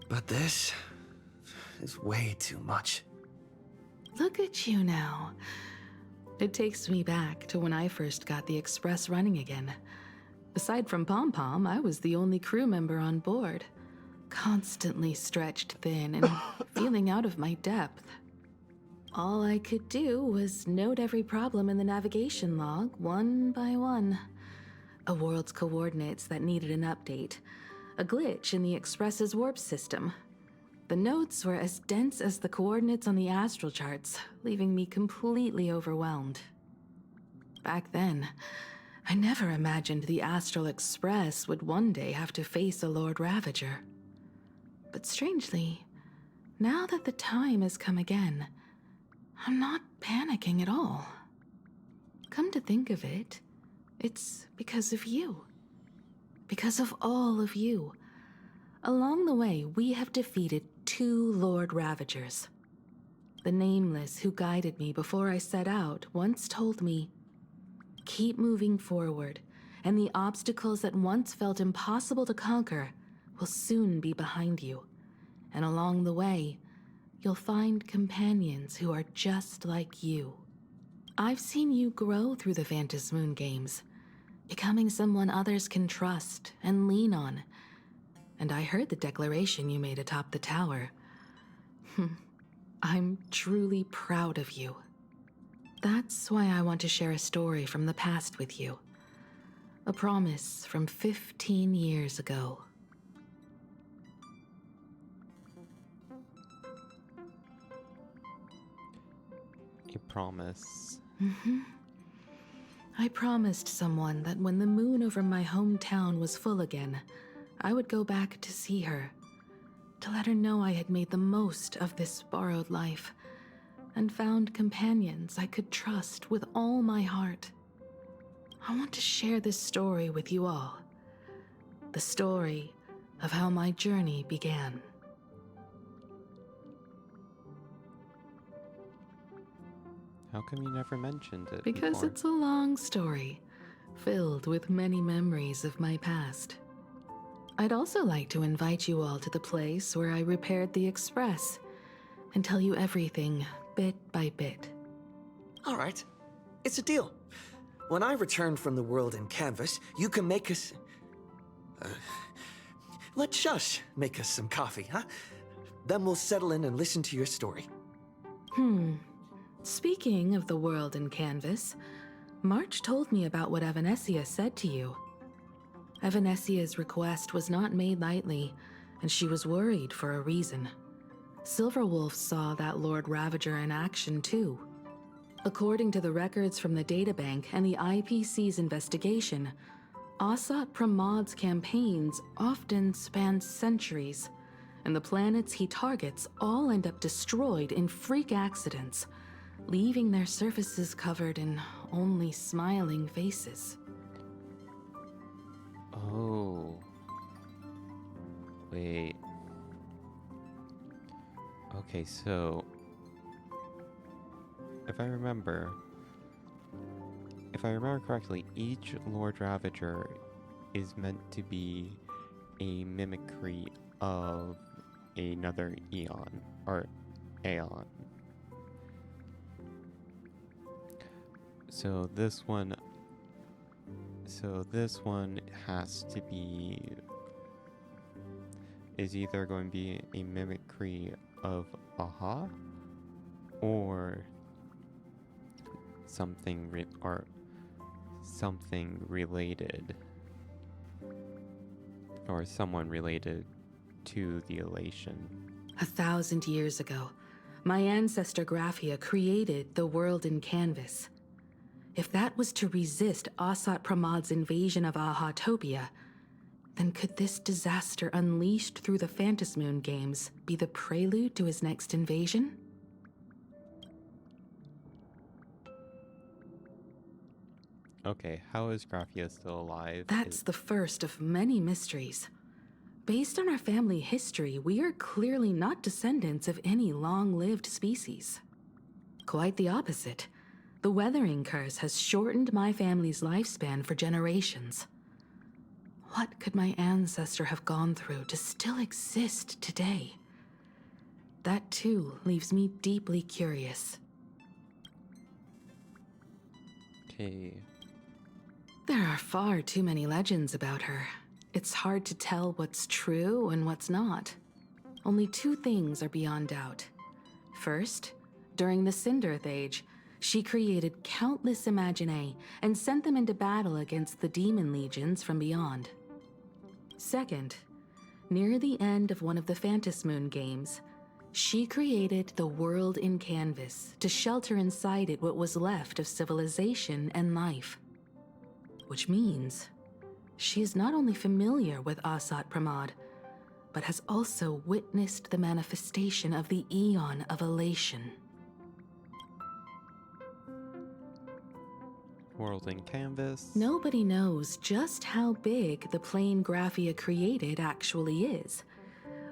But this is way too much.
Look at you now. It takes me back to when I first got the Express running again. Aside from Pom Pom, I was the only crew member on board. Constantly stretched thin and feeling out of my depth. All I could do was note every problem in the navigation log, one by one. A world's coordinates that needed an update. A glitch in the Express's warp system. The notes were as dense as the coordinates on the astral charts, leaving me completely overwhelmed. Back then, I never imagined the Astral Express would one day have to face a Lord Ravager. But strangely, now that the time has come again, I'm not panicking at all. Come to think of it, it's because of you. Because of all of you. Along the way, we have defeated 2 Lord Ravagers. The Nameless who guided me before I set out once told me, keep moving forward, and the obstacles that once felt impossible to conquer will soon be behind you. And along the way, you'll find companions who are just like you. I've seen you grow through the Phantom Moon games, becoming someone others can trust and lean on. And I heard the declaration you made atop the tower. I'm truly proud of you. That's why I want to share a story from the past with you. A promise from 15 years ago.
A promise.
I promised someone that when the moon over my hometown was full again, I would go back to see her, to let her know I had made the most of this borrowed life, and found companions I could trust with all my heart. I want to share this story with you all. The story of how my journey began.
How come you never mentioned it
Because
before?
it's a long story, filled with many memories of my past. I'd also like to invite you all to the place where I repaired the Express and tell you everything bit by bit.
All right, it's a deal. When I return from the world in Canvas, you can make us... let Shush make us some coffee, huh? Then we'll settle in and listen to your story.
Speaking of the world in Canvas, March told me about what Evanescia said to you. Evanescia's request was not made lightly, and she was worried for a reason. Silverwolf saw that Lord Ravager in action too. According to the records from the databank and the IPC's investigation, Asat Pramod's campaigns often span centuries, and the planets he targets all end up destroyed in freak accidents, leaving their surfaces covered in only smiling faces.
Oh. Wait. Okay, so... If I remember correctly, each Lord Ravager is meant to be a mimicry of another Eon, or Aeon. So this one has to be, is either going to be a mimicry of Aha, or something related, or someone related to the Elation.
1,000 years ago, my ancestor Graphia created the world in Canvas. If that was to resist Asat Pramod's invasion of Ahatopia, then could this disaster unleashed through the Phantom Moon games be the prelude to his next invasion?
Okay, how is Graphia still alive?
That's the first of many mysteries. Based on our family history, we are clearly not descendants of any long-lived species. Quite the opposite. The weathering curse has shortened my family's lifespan for generations. What could my ancestor have gone through to still exist today? That too leaves me deeply curious.
Okay.
There are far too many legends about her. It's hard to tell what's true and what's not. Only 2 things are beyond doubt. First, during the Cinderth Age, she created countless Imaginae and sent them into battle against the demon legions from beyond. Second, near the end of one of the Phantasmoon games, she created the world in canvas to shelter inside it what was left of civilization and life. Which means she is not only familiar with Asat Pramod, but has also witnessed the manifestation of the Aeon of Elation.
World in canvas.
Nobody knows just how big the plane Graphia created actually is.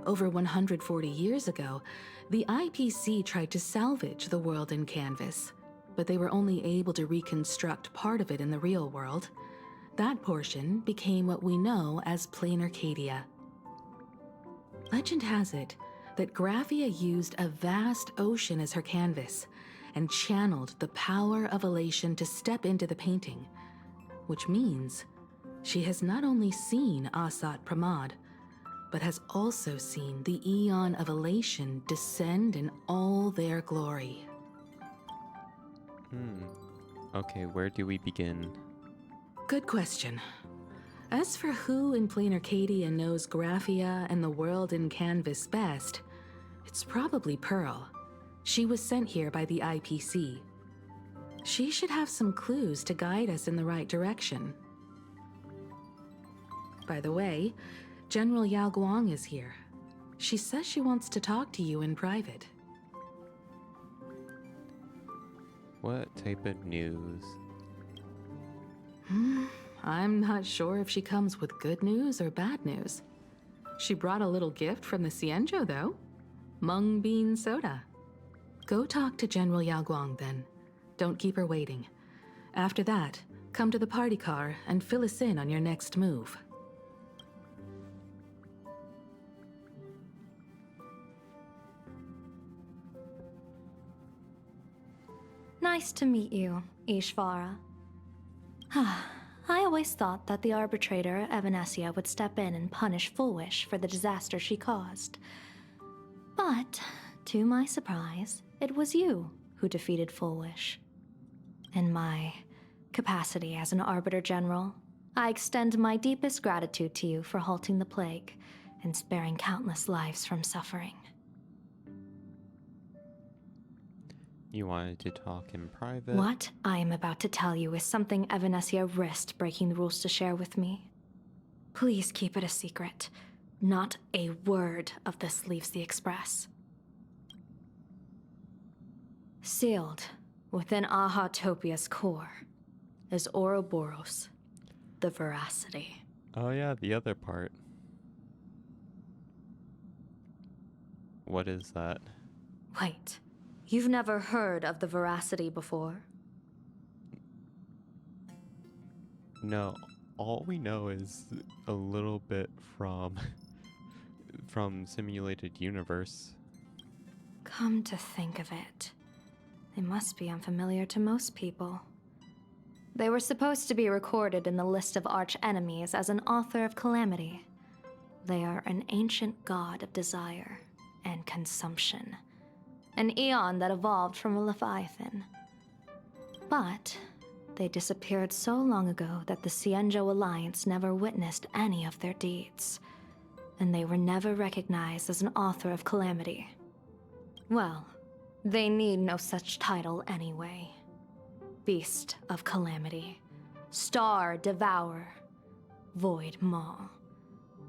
Over 140 years ago, the IPC tried to salvage the world in canvas, but they were only able to reconstruct part of it in the real world. That portion became what we know as Plane Arcadia. Legend has it that Graphia used a vast ocean as her canvas and channeled the power of elation to step into the painting, which means she has not only seen Asat Pramod, but has also seen the Aeon of Elation descend in all their glory.
Okay, where do we begin?
Good question. As for who in Plane Arcadia knows Graphia and the world in canvas best, it's probably Pearl. She was sent here by the IPC. She should have some clues to guide us in the right direction. By the way, General Yao Guang is here. She says she wants to talk to you in private.
What type of news?
I'm not sure if she comes with good news or bad news. She brought a little gift from the Xianzhou, though. Mung bean soda. Go talk to General Yao Guang, then. Don't keep her waiting. After that, come to the party car and fill us in on your next move.
Nice to meet you, Ishvara. I always thought that the arbitrator, Evanesia, would step in and punish Fullwish for the disaster she caused. But, to my surprise, it was you who defeated Fullwish. In my capacity as an Arbiter General, I extend my deepest gratitude to you for halting the plague and sparing countless lives from suffering.
You wanted to talk in private?
What I am about to tell you is something Evanesia risked breaking the rules to share with me. Please keep it a secret. Not a word of this leaves the Express. Sealed within Ahatopia's core is Ouroboros, the Veracity.
Oh yeah, the other part. What is that?
Wait, you've never heard of the Veracity before?
No, all we know is a little bit from Simulated Universe.
Come to think of it, they must be unfamiliar to most people. They were supposed to be recorded in the list of arch-enemies as an author of calamity. They are an ancient god of desire and consumption. An eon that evolved from a Leviathan. But they disappeared so long ago that the Xianzhou Alliance never witnessed any of their deeds. And they were never recognized as an author of calamity. Well, they need no such title anyway. Beast of Calamity, Star Devourer, Void Maw.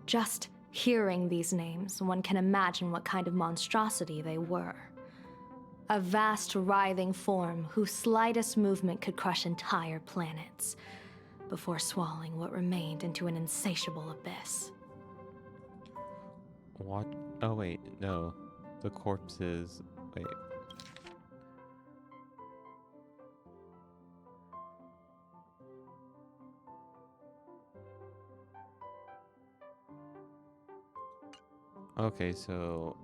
Just hearing these names, one can imagine what kind of monstrosity they were. A vast, writhing form whose slightest movement could crush entire planets, before swallowing what remained into an insatiable abyss.
What? Oh wait, no. The corpses. Wait. Okay, so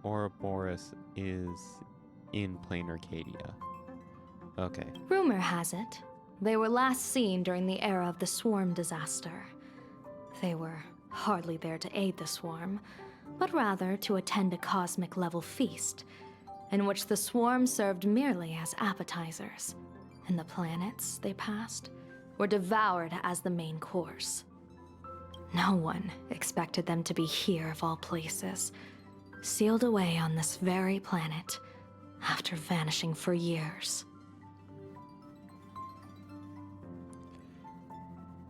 Ouroboros is in Plane Arcadia. Okay.
Rumor has it, they were last seen during the era of the Swarm disaster. They were hardly there to aid the Swarm, but rather to attend a cosmic-level feast, in which the swarm served merely as appetizers, and the planets they passed were devoured as the main course. No one expected them to be here of all places, sealed away on this very planet after vanishing for years.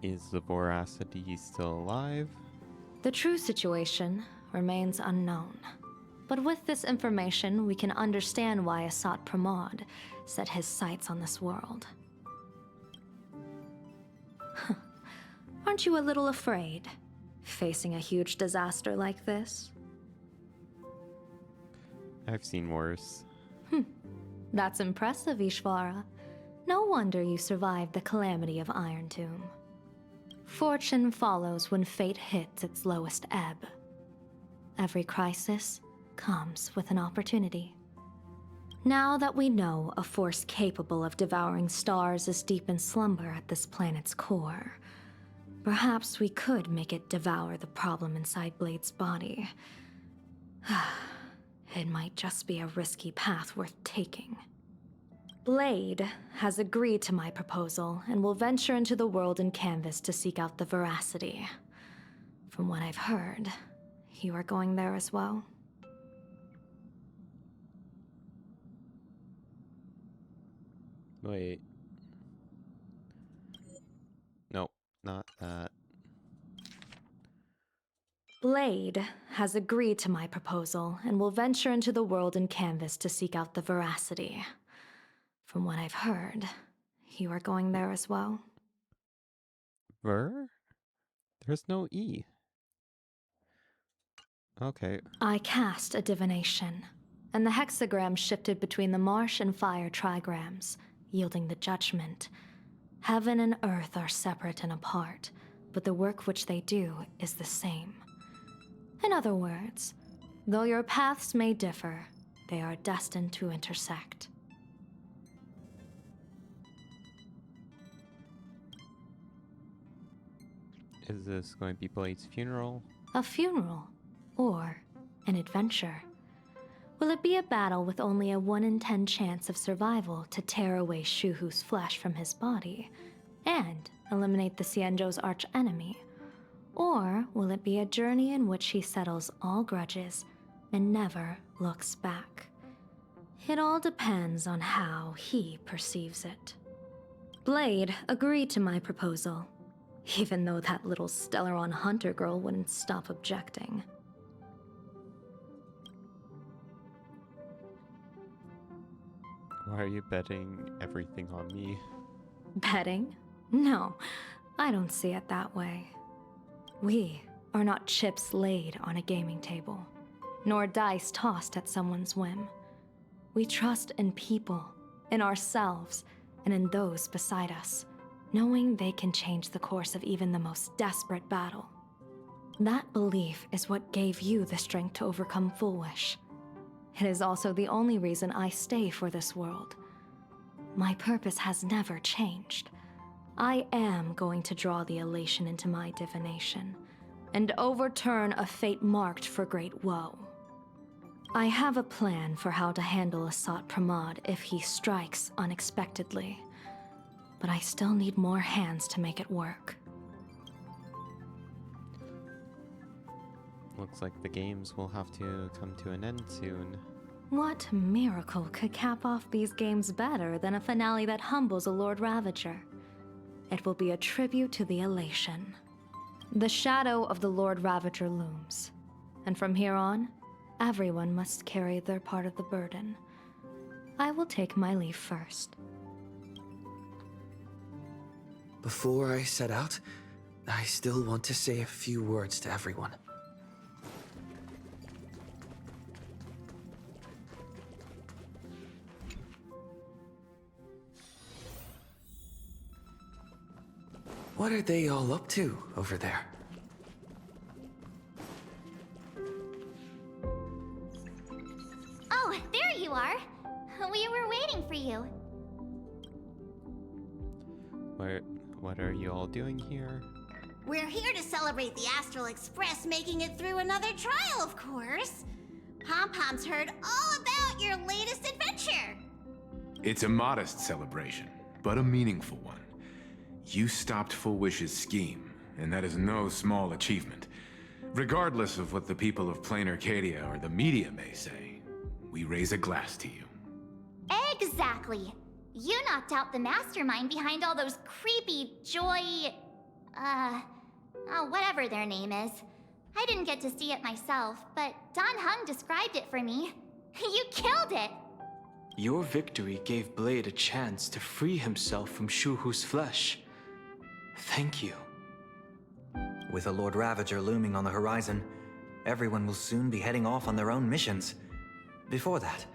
Is the Voracity still alive?
The true situation remains unknown. But with this information, we can understand why Asat Pramod set his sights on this world. Aren't you a little afraid, facing a huge disaster like this?
I've seen worse.
That's impressive, Ishvara. No wonder you survived the calamity of Iron Tomb. Fortune follows when fate hits its lowest ebb. Every crisis comes with an opportunity. Now that we know a force capable of devouring stars is deep in slumber at this planet's core, perhaps we could make it devour the problem inside Blade's body. It might just be a risky path worth taking. Blade has agreed to my proposal and will venture into the world in Canvas to seek out the Voracity. From what I've heard, you are going there as well?
Wait. Nope, not that.
Blade has agreed to my proposal and will venture into the world in Canvas to seek out the Voracity. From what I've heard, you are going there as well?
Ver? There's no E. Okay.
I cast a divination, and the hexagram shifted between the marsh and fire trigrams, yielding the judgment. Heaven and earth are separate and apart, but the work which they do is the same. In other words, though your paths may differ, they are destined to intersect.
Is this going to be Blade's funeral?
A funeral, or an adventure. Will it be a battle with only a 1 in 10 chance of survival to tear away Shuhu's flesh from his body and eliminate the Xianzhou's arch-enemy? Or will it be a journey in which he settles all grudges and never looks back? It all depends on how he perceives it. Blade agreed to my proposal, even though that little Stellaron hunter girl wouldn't stop objecting.
Why are you betting everything on me?
Betting? No, I don't see it that way. We are not chips laid on a gaming table, nor dice tossed at someone's whim. We trust in people, in ourselves, and in those beside us, knowing they can change the course of even the most desperate battle. That belief is what gave you the strength to overcome Fullwish. It is also the only reason I stay for this world. My purpose has never changed. I am going to draw the elation into my divination, and overturn a fate marked for great woe. I have a plan for how to handle Asat Pramod if he strikes unexpectedly, but I still need more hands to make it work.
Looks like the games will have to come to an end soon.
What miracle could cap off these games better than a finale that humbles a Lord Ravager? It will be a tribute to the elation. The shadow of the Lord Ravager looms, and from here on, everyone must carry their part of the burden. I will take my leave first.
Before I set out, I still want to say a few words to everyone. What are they all up to over there?
Oh, there you are. We were waiting for you.
What are you all doing here?
We're here to celebrate the Astral Express making it through another trial, of course. Pom-Pom's heard all about your latest adventure.
It's a modest celebration, but a meaningful one. You stopped Full Wish's scheme, and that is no small achievement. Regardless of what the people of Plain Arcadia or the media may say, we raise a glass to you.
Exactly. You knocked out the mastermind behind all those creepy Joy... whatever their name is. I didn't get to see it myself, but Dan Heng described it for me. You killed it!
Your victory gave Blade a chance to free himself from Shu-Hu's flesh. Thank you.
With a Lord Ravager looming on the horizon, everyone will soon be heading off on their own missions. Before that,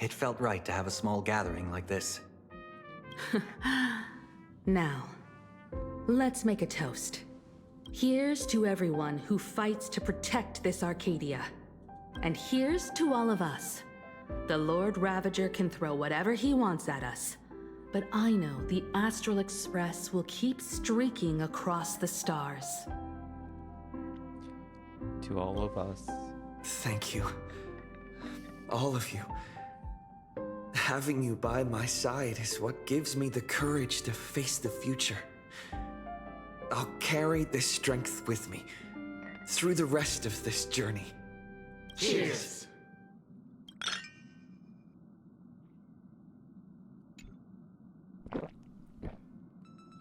it felt right to have a small gathering like this.
Now, let's make a toast. Here's to everyone who fights to protect this Arcadia. And here's to all of us. The Lord Ravager can throw whatever he wants at us. But I know the Astral Express will keep streaking across the stars.
To all of us.
Thank you. All of you. Having you by my side is what gives me the courage to face the future. I'll carry this strength with me through the rest of this journey.
Cheers!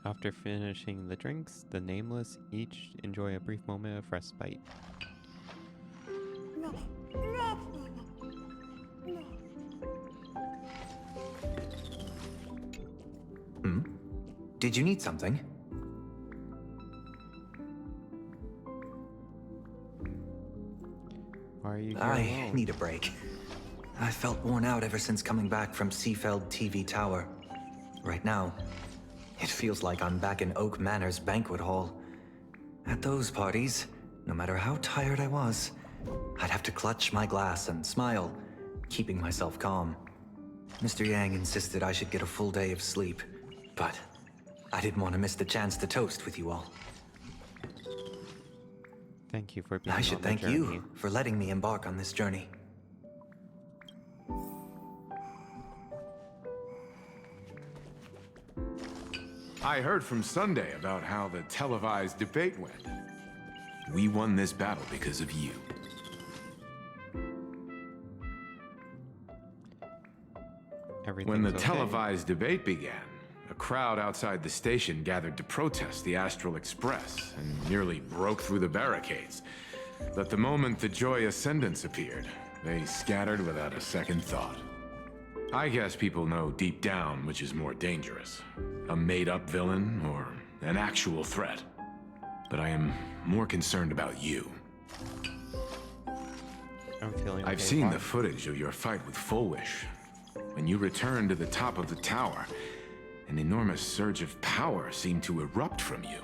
After finishing the drinks, the Nameless each enjoy a brief moment of respite.
Did you need something?
Why are you here
I
alone?
need a break. I felt worn out ever since coming back from Seafeld TV Tower. Right now, it feels like I'm back in Oak Manor's banquet hall. At those parties, no matter how tired I was, I'd have to clutch my glass and smile, keeping myself calm. Mr. Yang insisted I should get a full day of sleep, but I didn't want to miss the chance to toast with you all.
Thank you for being
I should
on the
thank
journey.
you for letting me embark on this journey.
I heard from Sunday about how the televised debate went. We won this battle because of you. When the
okay.
televised debate began, a crowd outside the station gathered to protest the Astral Express and nearly broke through the barricades. But the moment the Joy Ascendants appeared, they scattered without a second thought. I guess people know deep down which is more dangerous, a made-up villain or an actual threat. But I am more concerned about you.
I'm feeling
I've
okay.
seen
Why?
the footage of your fight with Full Wish. When you returned to the top of the tower, an enormous surge of power seemed to erupt from you.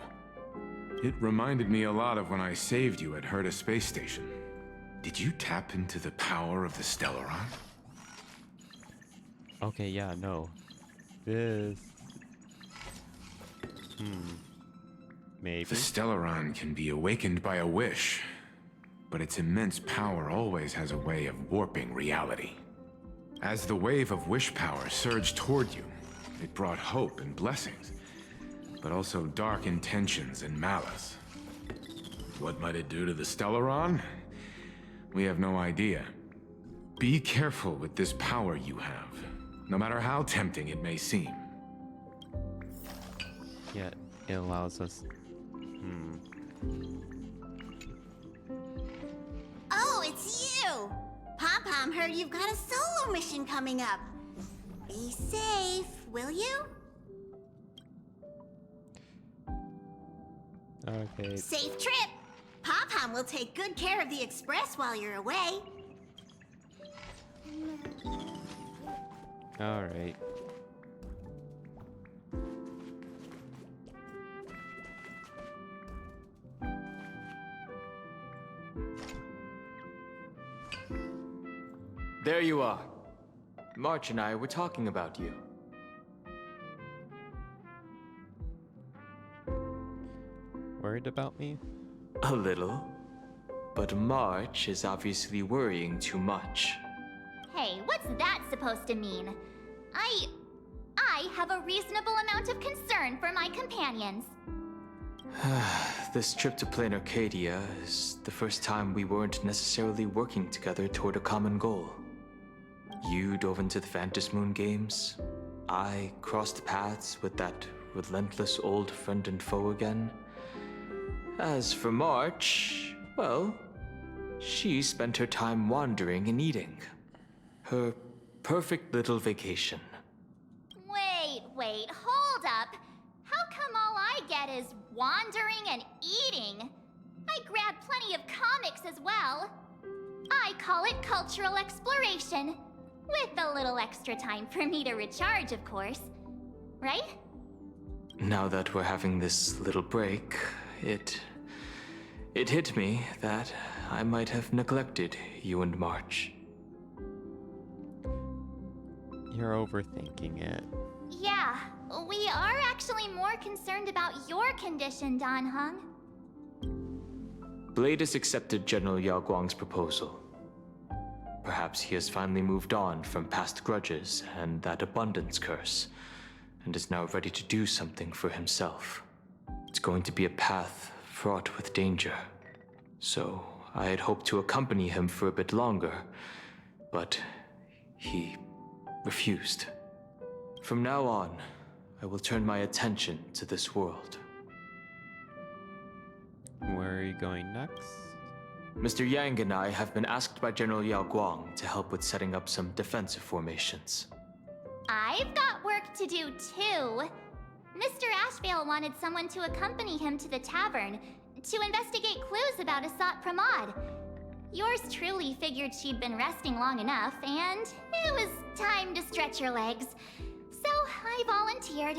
It reminded me a lot of when I saved you at Herta Space Station. Did you tap into the power of the Stellaron?
Okay, yeah, no. This... Maybe.
The Stellaron can be awakened by a wish, but its immense power always has a way of warping reality. As the wave of wish power surged toward you, it brought hope and blessings, but also dark intentions and malice. What might it do to the Stellaron? We have no idea. Be careful with this power you have, no matter how tempting it may seem.
Yeah, it allows us...
Oh, it's you! Pom-Pom heard you've got a solo mission coming up. Be safe, will you?
Okay.
Safe trip! Pom-Pom will take good care of the Express while you're away.
Alright.
There you are. March and I were talking about you.
Worried about me?
A little. but March is obviously worrying too much.
Hey, what's that supposed to mean? I have a reasonable amount of concern for my companions.
This trip to Plain Arcadia is the first time we weren't necessarily working together toward a common goal. You dove into the Phantasmoon games. I crossed paths with that relentless old friend and foe again. As for March, well, she spent her time wandering and eating. Her perfect little vacation.
Wait, hold up. How come all I get is wandering and eating? I grab plenty of comics as well. I call it cultural exploration. With a little extra time for me to recharge, of course. Right?
Now that we're having this little break, it hit me that I might have neglected you and March.
You're overthinking it.
Yeah, we are actually more concerned about your condition, Dan Heng.
Blade has accepted General Yao Guang's proposal. Perhaps he has finally moved on from past grudges and that abundance curse, and is now ready to do something for himself. It's going to be a path fraught with danger. So I had hoped to accompany him for a bit longer, but he refused. From now on, I will turn my attention to this world.
Where are you going next?
Mr. Yang and I have been asked by General Yao Guang to help with setting up some defensive formations.
I've got work to do too. Mr. Ashvale wanted someone to accompany him to the tavern to investigate clues about Asat Pramod. Yours truly figured she'd been resting long enough, and it was time to stretch her legs. So I volunteered.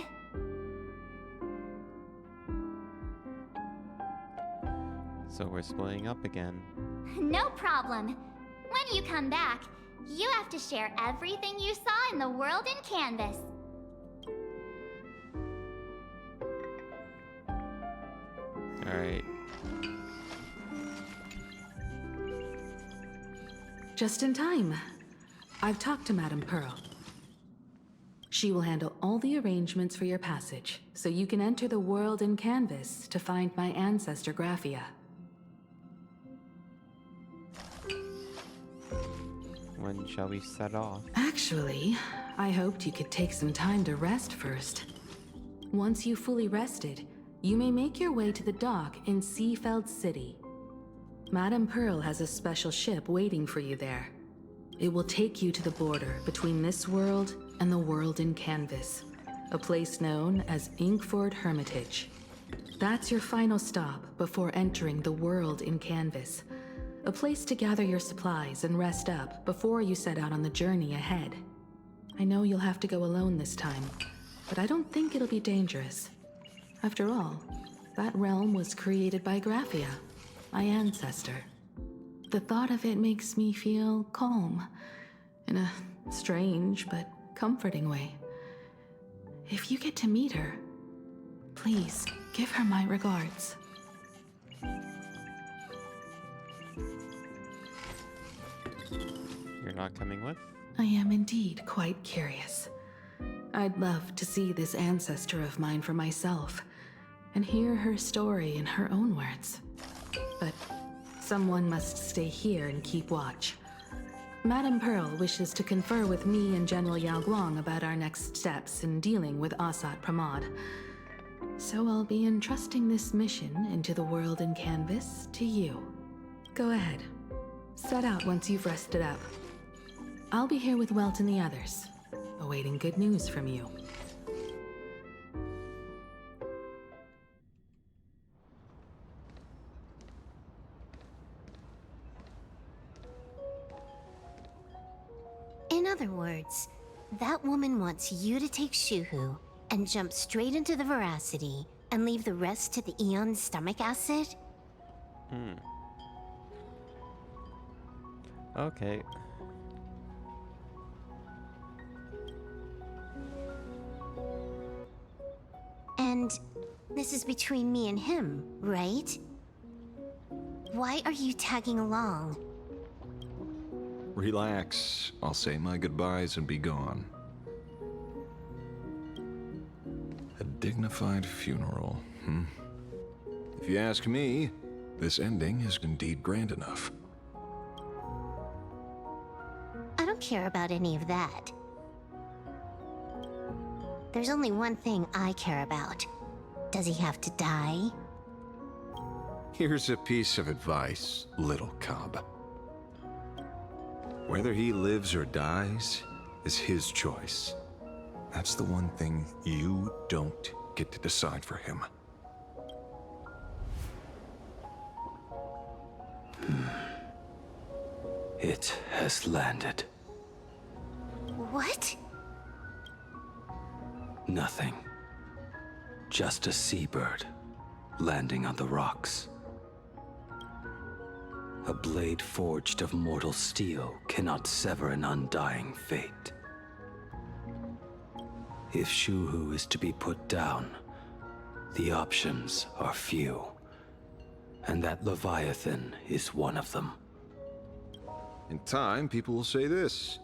So we're splitting up again.
No problem. When you come back, you have to share everything you saw in the world in Canvas.
Alright.
Just in time. I've talked to Madame Pearl. She will handle all the arrangements for your passage, so you can enter the world in Canvas to find my ancestor Graphia.
When shall we set off?
Actually, I hoped you could take some time to rest first. Once you've fully rested, you may make your way to the dock in Seafeld City. Madame Pearl has a special ship waiting for you there. It will take you to the border between this world and the world in Canvas, a place known as Inkford Hermitage. That's your final stop before entering the world in Canvas, a place to gather your supplies and rest up before you set out on the journey ahead. I know you'll have to go alone this time, but I don't think it'll be dangerous. After all, that realm was created by Graphia, my ancestor. The thought of it makes me feel calm, in a strange but comforting way. If you get to meet her, please give her my regards.
You're not coming with?
I am indeed quite curious. I'd love to see this ancestor of mine for myself, and hear her story in her own words. But someone must stay here and keep watch. Madame Pearl wishes to confer with me and General Yao Guang about our next steps in dealing with Asat Pramod. So I'll be entrusting this mission into the world in Canvas to you. Go ahead. Set out once you've rested up. I'll be here with Welt and the others, awaiting good news from you.
In other words, that woman wants you to take Shuhu and jump straight into the Veracity and leave the rest to the Aeon's stomach acid?
Okay.
And this is between me and him, right? Why are you tagging along?
Relax. I'll say my goodbyes and be gone. A dignified funeral, hmm? If you ask me, this ending is indeed grand enough.
I don't care about any of that. There's only one thing I care about. Does he have to die?
Here's a piece of advice, little cub. Whether he lives or dies is his choice. That's the one thing you don't get to decide for him.
It has landed.
What?
Nothing. Just a seabird landing on the rocks. A blade forged of mortal steel cannot sever an undying fate. If Shuhu is to be put down, the options are few, and that Leviathan is one of them.
In time, people will say this.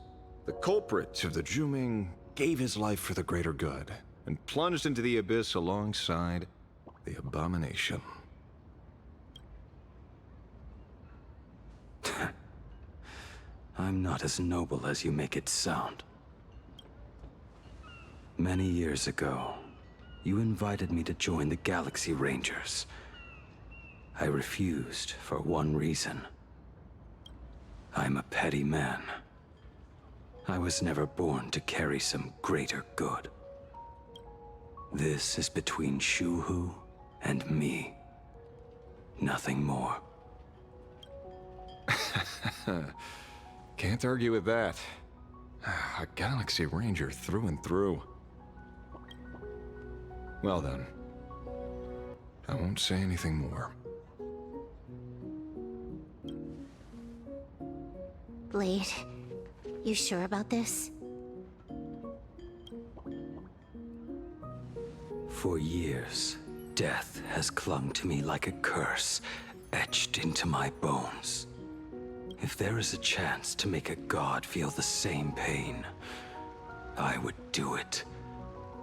The culprit of the Zhuming gave his life for the greater good, and plunged into the abyss alongside the abomination.
I'm not as noble as you make it sound. Many years ago, you invited me to join the Galaxy Rangers. I refused for one reason. I'm a petty man. I was never born to carry some greater good. This is between Shuhu and me. Nothing more.
Can't argue with that. A Galaxy Ranger through and through. Well then, I won't say anything more.
Blade, you sure about this?
For years, death has clung to me like a curse, etched into my bones. If there is a chance to make a god feel the same pain, I would do it,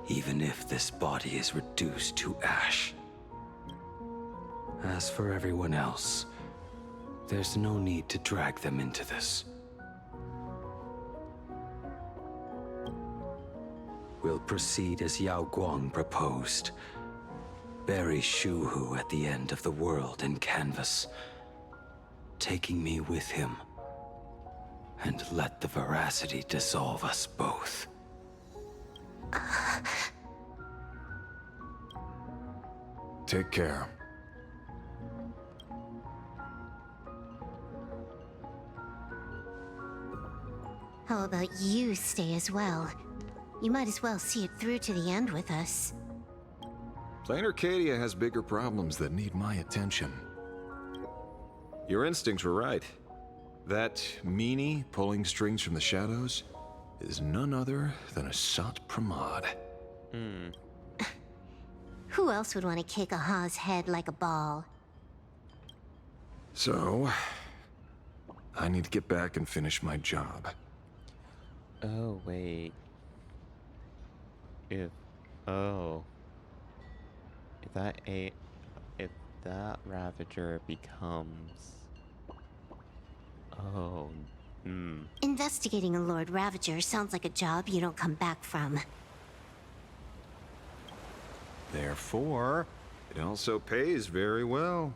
even if this body is reduced to ash. As for everyone else, there's no need to drag them into this. We'll proceed as Yao Guang proposed. Bury Shuhu at the end of the world in canvas, taking me with him, and let the veracity dissolve us both.
Take care.
How about you stay as well? You might as well see it through to the end with us.
Plain Arcadia has bigger problems that need my attention. Your instincts were right. That meanie pulling strings from the shadows is none other than Asat Pramod.
Who else would want to kick a Ha's head like a ball?
So, I need to get back and finish my job.
Oh, wait. If that Ravager becomes...
Investigating a Lord Ravager sounds like a job you don't come back from.
Therefore, it also pays very well.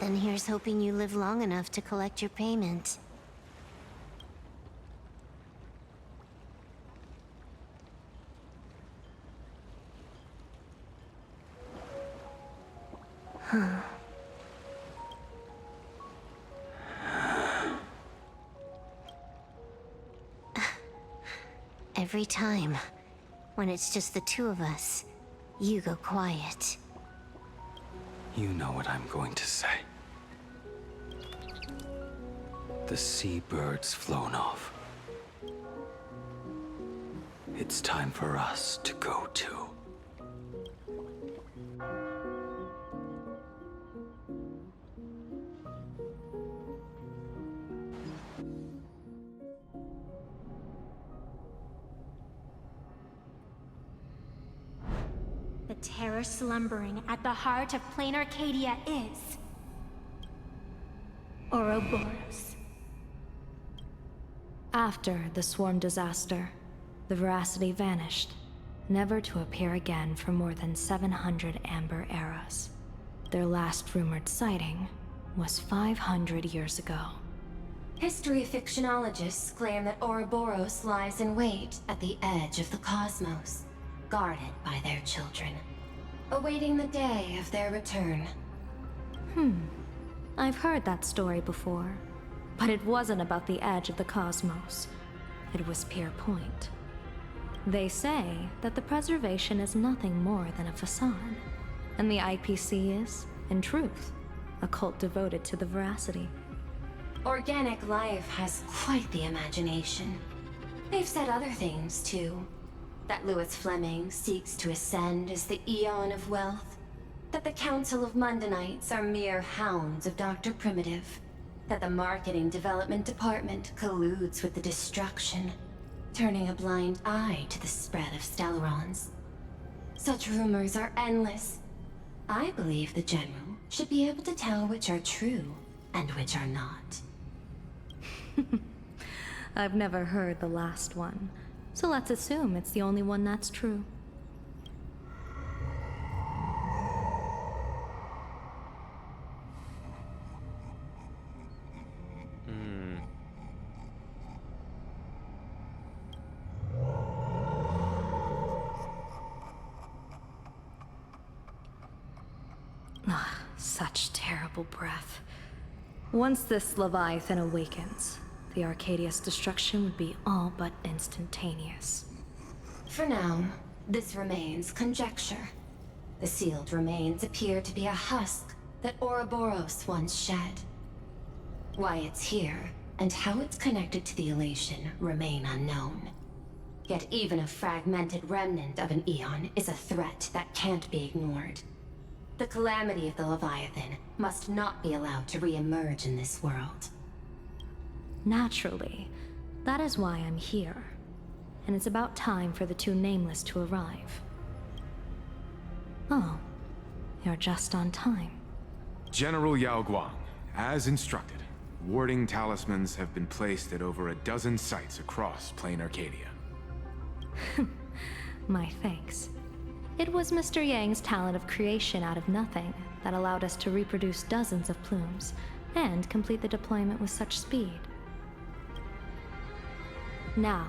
Then here's hoping you live long enough to collect your payment. Every time, when it's just the two of us, you go quiet.
You know what I'm going to say. The seabird's flown off. It's time for us to go too.
terror slumbering at the heart of Plain Arcadia is Ouroboros.
After the swarm disaster, the Veracity vanished, never to appear again for more than 700 Amber eras. Their last rumored sighting was 500 years ago.
History fictionologists claim that Ouroboros lies in wait at the edge of the cosmos, guarded by their children, awaiting the day of their return.
I've heard that story before, but it wasn't about the edge of the cosmos. It was Pier Point. They say that the preservation is nothing more than a facade, and the IPC is, in truth, a cult devoted to the Veracity.
Organic life has quite the imagination. They've said other things, too. That Louis Fleming seeks to ascend as the Eon of Wealth. That the Council of Mundanites are mere hounds of Dr. Primitive. That the Marketing Development Department colludes with the destruction, turning a blind eye to the spread of Stellarons. Such rumors are endless. I believe the General should be able to tell which are true and which are not.
I've never heard the last one, so let's assume it's the only one that's true. Such terrible breath. Once this Leviathan awakens, the Arcadia's destruction would be all but instantaneous.
For now, this remains conjecture. The sealed remains appear to be a husk that Ouroboros once shed. Why it's here, and how it's connected to the Elation remain unknown. Yet even a fragmented remnant of an Eon is a threat that can't be ignored. The calamity of the Leviathan must not be allowed to re-emerge in this world.
Naturally. That is why I'm here. And it's about time for the two Nameless to arrive. Oh, you're just on time.
General Yao Guang, as instructed, warding talismans have been placed at over a dozen sites across Plain Arcadia.
My thanks. It was Mr. Yang's talent of creation out of nothing that allowed us to reproduce dozens of plumes and complete the deployment with such speed. Now,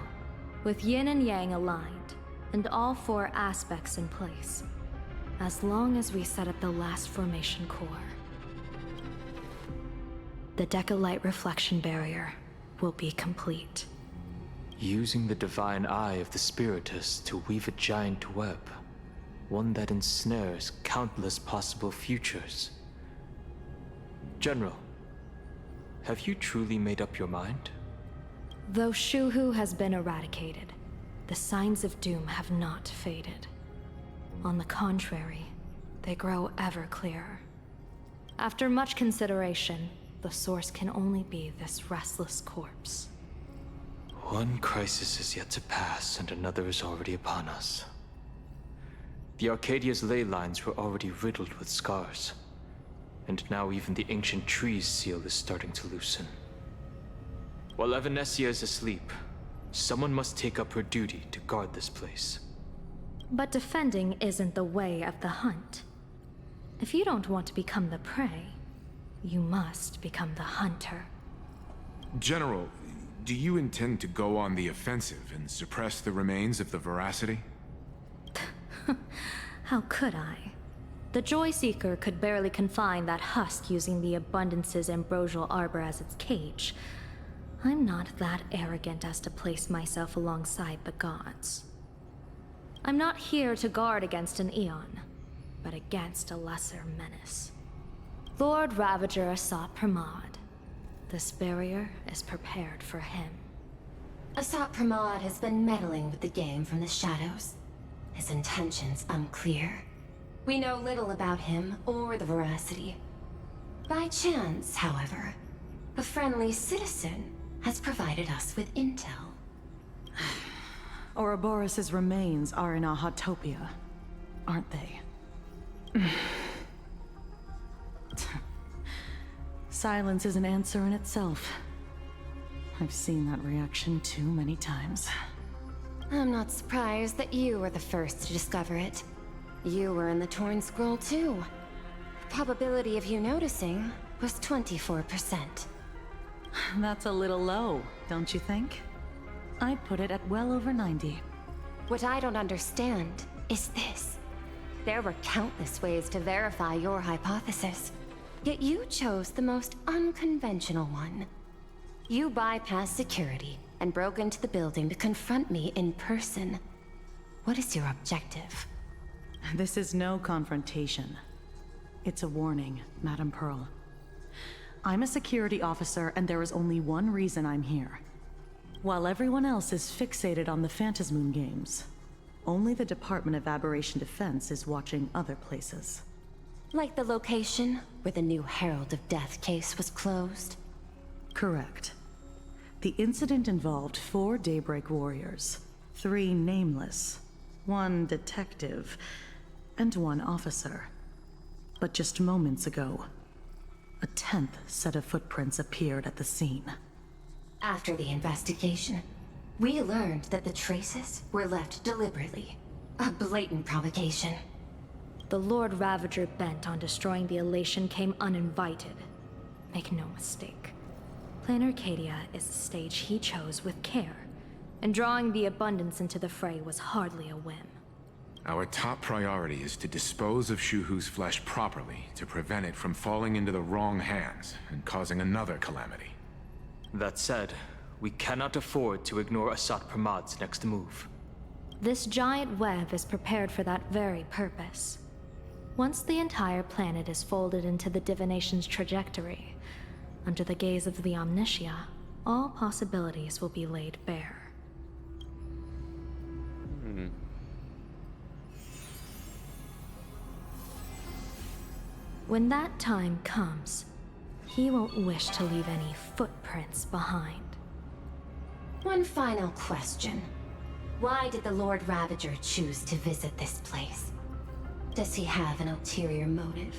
with Yin and Yang aligned, and all four aspects in place, as long as we set up the last formation core, the Decalight reflection barrier will be complete.
Using the divine eye of the Spiritus to weave a giant web, one that ensnares countless possible futures. General, have you truly made up your mind?
Though Shuhu has been eradicated, the signs of doom have not faded. On the contrary, they grow ever clearer. After much consideration, the source can only be this restless corpse.
One crisis is yet to pass, and another is already upon us. The Arcadia's ley lines were already riddled with scars, and now even the ancient tree's seal is starting to loosen. While Evanesia is asleep, someone must take up her duty to guard this place.
But defending isn't the way of the hunt. If you don't want to become the prey, you must become the hunter.
General, do you intend to go on the offensive and suppress the remains of the Veracity?
How could I? The Joy Seeker could barely confine that husk using the Abundance's ambrosial arbor as its cage. I'm not that arrogant as to place myself alongside the gods. I'm not here to guard against an Eon, but against a lesser menace. Lord Ravager Asat Pramod. This barrier is prepared for him.
Asat Pramod has been meddling with the game from the shadows. His intentions unclear. We know little about him or the Veracity. By chance, however, a friendly citizen has provided us with intel.
Ouroboros' remains are in Ahatopia, aren't they?
Silence is an answer in itself. I've seen that reaction too many times.
I'm not surprised that you were the first to discover it. You were in the Torn Scroll too. The probability of you noticing was 24%.
That's a little low, don't you think? I'd put it at well over 90.
What I don't understand is this. There were countless ways to verify your hypothesis, yet you chose the most unconventional one. You bypassed security and broke into the building to confront me in person. What is your objective?
This is no confrontation. It's a warning, Madam Pearl. I'm a security officer, and there is only one reason I'm here. While everyone else is fixated on the Phantasmoon games, only the Department of Aberration Defense is watching other places.
Like the location where the new Herald of Death case was closed?
Correct. The incident involved 4 Daybreak warriors, 3 nameless, 1 detective, and 1 officer. But just moments ago, a 10th set of footprints appeared at the scene.
After the investigation, we learned that the traces were left deliberately. A blatant provocation.
The Lord Ravager bent on destroying the Elation came uninvited. Make no mistake. Plain Arcadia is a stage he chose with care, and drawing the Abundance into the fray was hardly a whim.
Our top priority is to dispose of Shu-Hu's flesh properly to prevent it from falling into the wrong hands and causing another calamity.
That said, we cannot afford to ignore Asat Pramad's next move.
This giant web is prepared for that very purpose. Once the entire planet is folded into the divination's trajectory, under the gaze of the Omnitia, all possibilities will be laid bare. When that time comes, he won't wish to leave any footprints behind.
One final question. Why did the Lord Ravager choose to visit this place? Does he have an ulterior motive?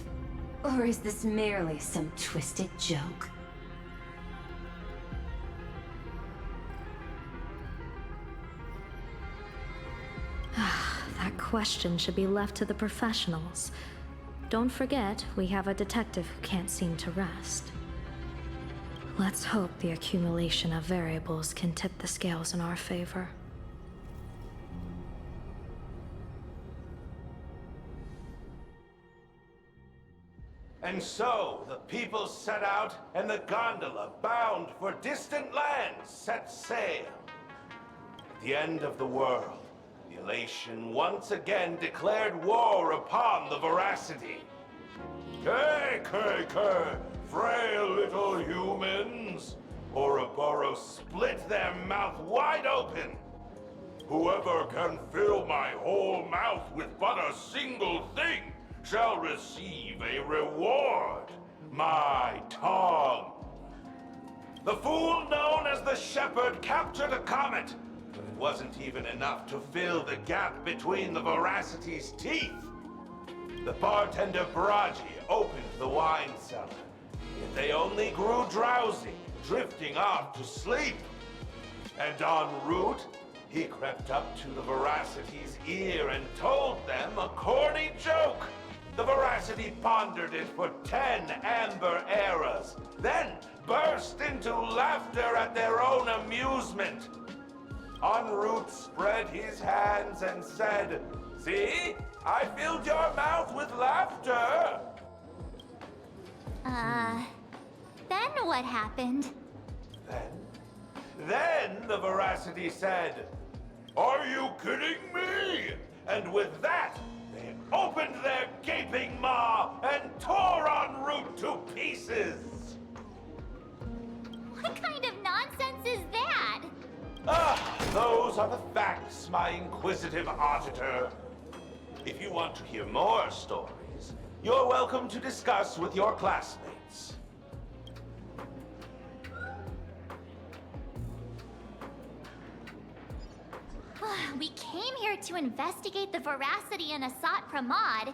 Or is this merely some twisted joke?
That question should be left to the professionals. Don't forget, we have a detective who can't seem to rest. Let's hope the accumulation of variables can tip the scales in our favor.
And so, the people set out, and the gondola, bound for distant lands, set sail. At the end of the world, the Elation once again declared war upon the Veracity. K, frail little humans! Ouroboros split their mouth wide open. Whoever can fill my whole mouth with but a single thing shall receive a reward, my tongue. The fool known as the Shepherd captured a comet, but it wasn't even enough to fill the gap between the Veracity's teeth. The bartender Braji opened the wine cellar, yet they only grew drowsy, drifting off to sleep. And en route, he crept up to the Veracity's ear and told them a corny joke. The Veracity pondered it for 10 amber eras, then burst into laughter at their own amusement. En route spread his hands and said, "See? I filled your mouth with laughter."
Then what happened?
Then the Veracity said, "Are you kidding me?" And with that, they opened their gaping maw and tore en route to pieces.
What kind of nonsense is that?
Those are the facts, my inquisitive auditor. If you want to hear more stories, you're welcome to discuss with your classmates.
We came here to investigate the Veracity and Asat Pramad,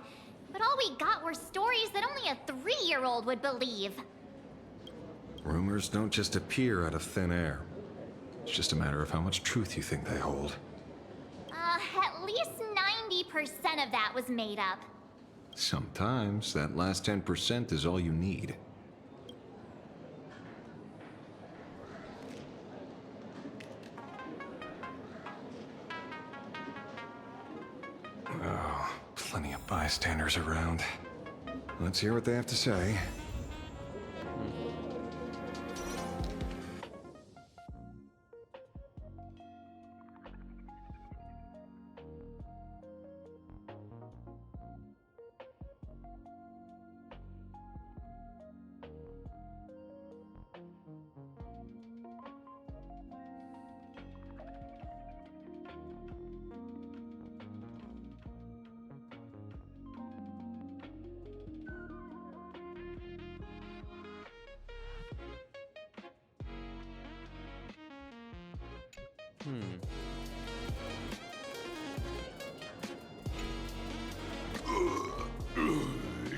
But all we got were stories that only a 3-year-old would believe.
Rumors don't just appear out of thin air. It's just a matter of how much truth you think they hold.
At least 90% of that was made up.
Sometimes that last 10% is all you need. Oh, plenty of bystanders around. Let's hear what they have to say.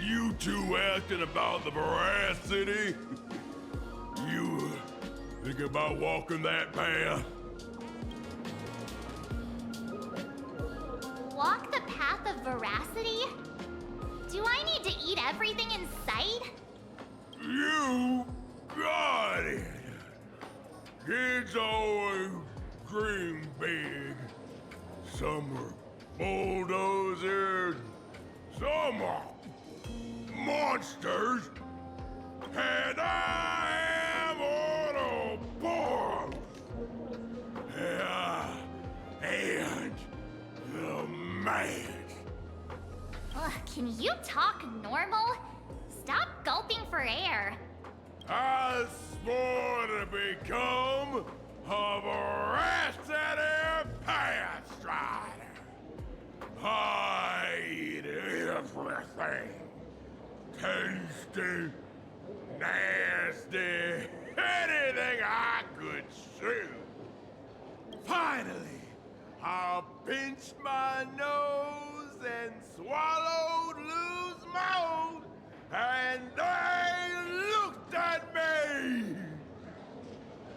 You two asking about the veracity? You think about walking that path?
Walk the path of veracity? Do I need to eat everything in sight?
You got it. Kids always dream big. Some are bulldozers, some are monsters, and I am Ouroboros. And the man.
Ugh, can you talk normal? Stop gulping for air.
I swore to become a veracity path strider. I eat everything. Tasty, nasty, anything I could chew. Finally, I pinched my nose and swallowed loose mouth, and they looked at me.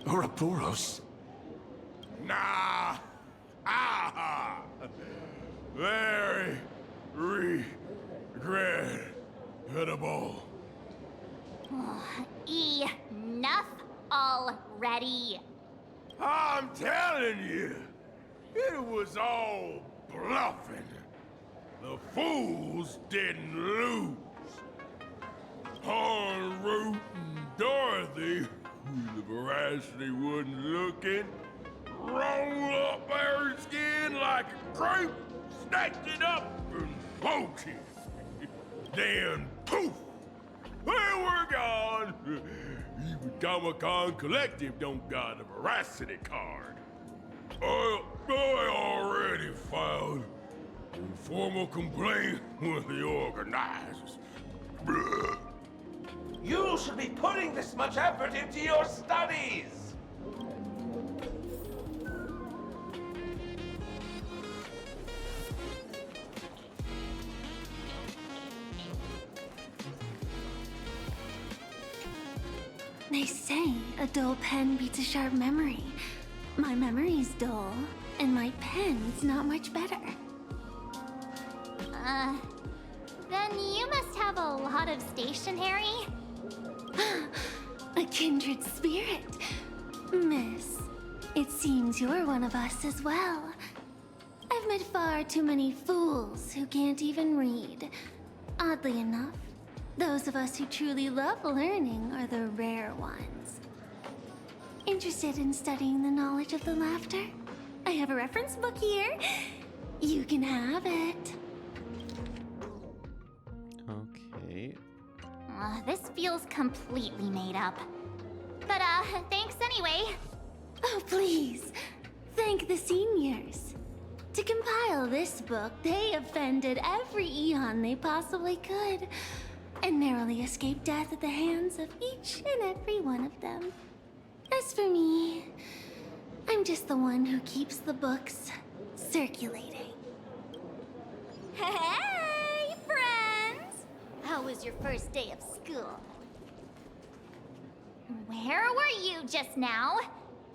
Ouroboros?
Nah. Very regrettable.
Enough already.
I'm telling you, it was all bluffing. The fools didn't lose. En route and Dorothy, who the veracity wasn't looking, roll up their skin like a grape, snatched it up and poached it. Then poof, they were gone. Even Comic-Con Collective don't got a veracity card. I already filed a formal complaint with the organizers.
You should be putting this much effort into your studies!
They say a dull pen beats a sharp memory. My memory's dull, and my pen's not much better.
Then you must have a lot of stationery?
A kindred spirit. Miss, it seems you're one of us as well. I've met far too many fools who can't even read. Oddly enough, those of us who truly love learning are the rare ones. Interested in studying the knowledge of the laughter? I have a reference book here. You can have it.
Okay.
This feels completely made up. But, thanks anyway.
Oh, please. Thank the seniors. To compile this book, they offended every Eon they possibly could, and narrowly escaped death at the hands of each and every one of them. As for me, I'm just the one who keeps the books circulating.
Hey, friends! How was your first day of school? Where were you just now?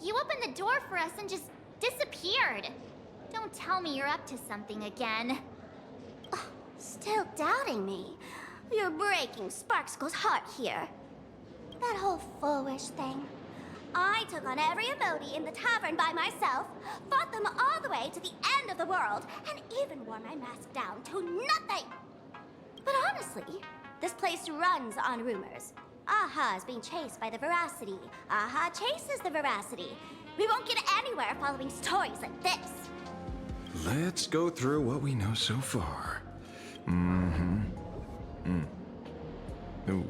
You opened the door for us and just disappeared. Don't tell me you're up to something again.
Still doubting me? You're breaking Sparkskull's heart here. That whole foolish thing. I took on every emoji in the tavern by myself, fought them all the way to the end of the world, and even wore my mask down to nothing! But honestly, this place runs on rumors. Aha is being chased by the Veracity. Aha chases the Veracity. We won't get anywhere following stories like this.
Let's go through what we know so far. Ooh.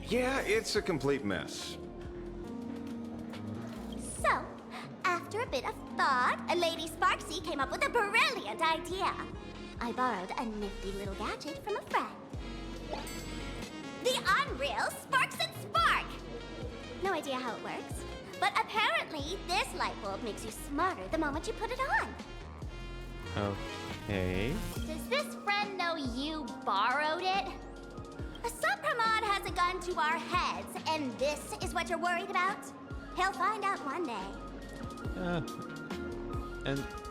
Yeah, it's a complete mess.
So, after a bit of thought, Lady Sparksy came up with a brilliant idea. I borrowed a nifty little gadget from a friend. The Unreal Sparks and Spark! No idea how it works, but apparently this light bulb makes you smarter the moment you put it on.
Okay.
Does this friend know you borrowed it?
Sapramod has a gun to our heads, and this is what you're worried about? He'll find out one day.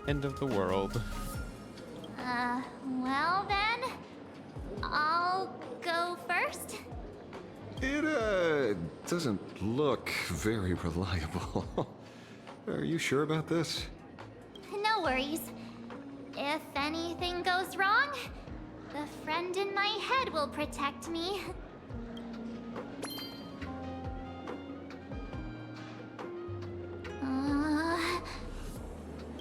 End of the world.
Well then, I'll go first.
It, doesn't look very reliable. Are you sure about this?
No worries. If anything goes wrong, the friend in my head will protect me.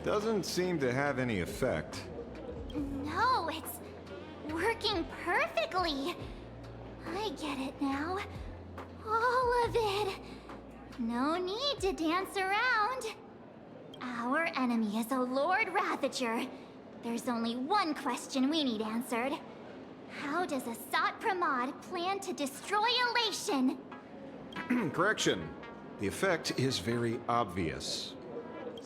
Doesn't seem to have any effect.
No, it's working perfectly. I get it now. All of it. No need to dance around. Our enemy is a Lord Ravager. There's only one question we need answered. How does Asat Pramod plan to destroy Elation?
Correction. The effect is very obvious.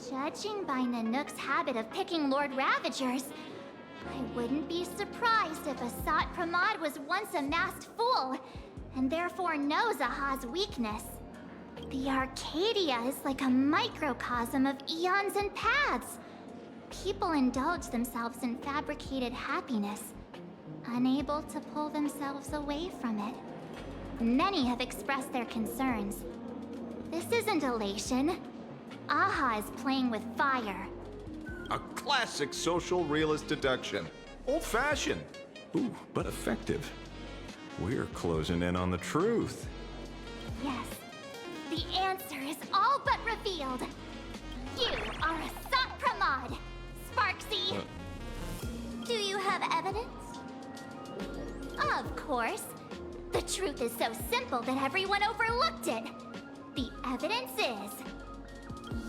Judging by Nanook's habit of picking Lord Ravagers, I wouldn't be surprised if Asat Pramod was once a masked fool, and therefore knows Aha's weakness. The Arcadia is like a microcosm of eons and paths. People indulge themselves in fabricated happiness, unable to pull themselves away from it. Many have expressed their concerns. This isn't elation. Aha is playing with fire.
A classic social realist deduction. Old-fashioned. Ooh, but effective. We're closing in on the truth.
Yes, the answer is all but revealed. You are Asat Pramod, Sparksy.
Do you have evidence?
Of course. The truth is so simple that everyone overlooked it. The evidence is...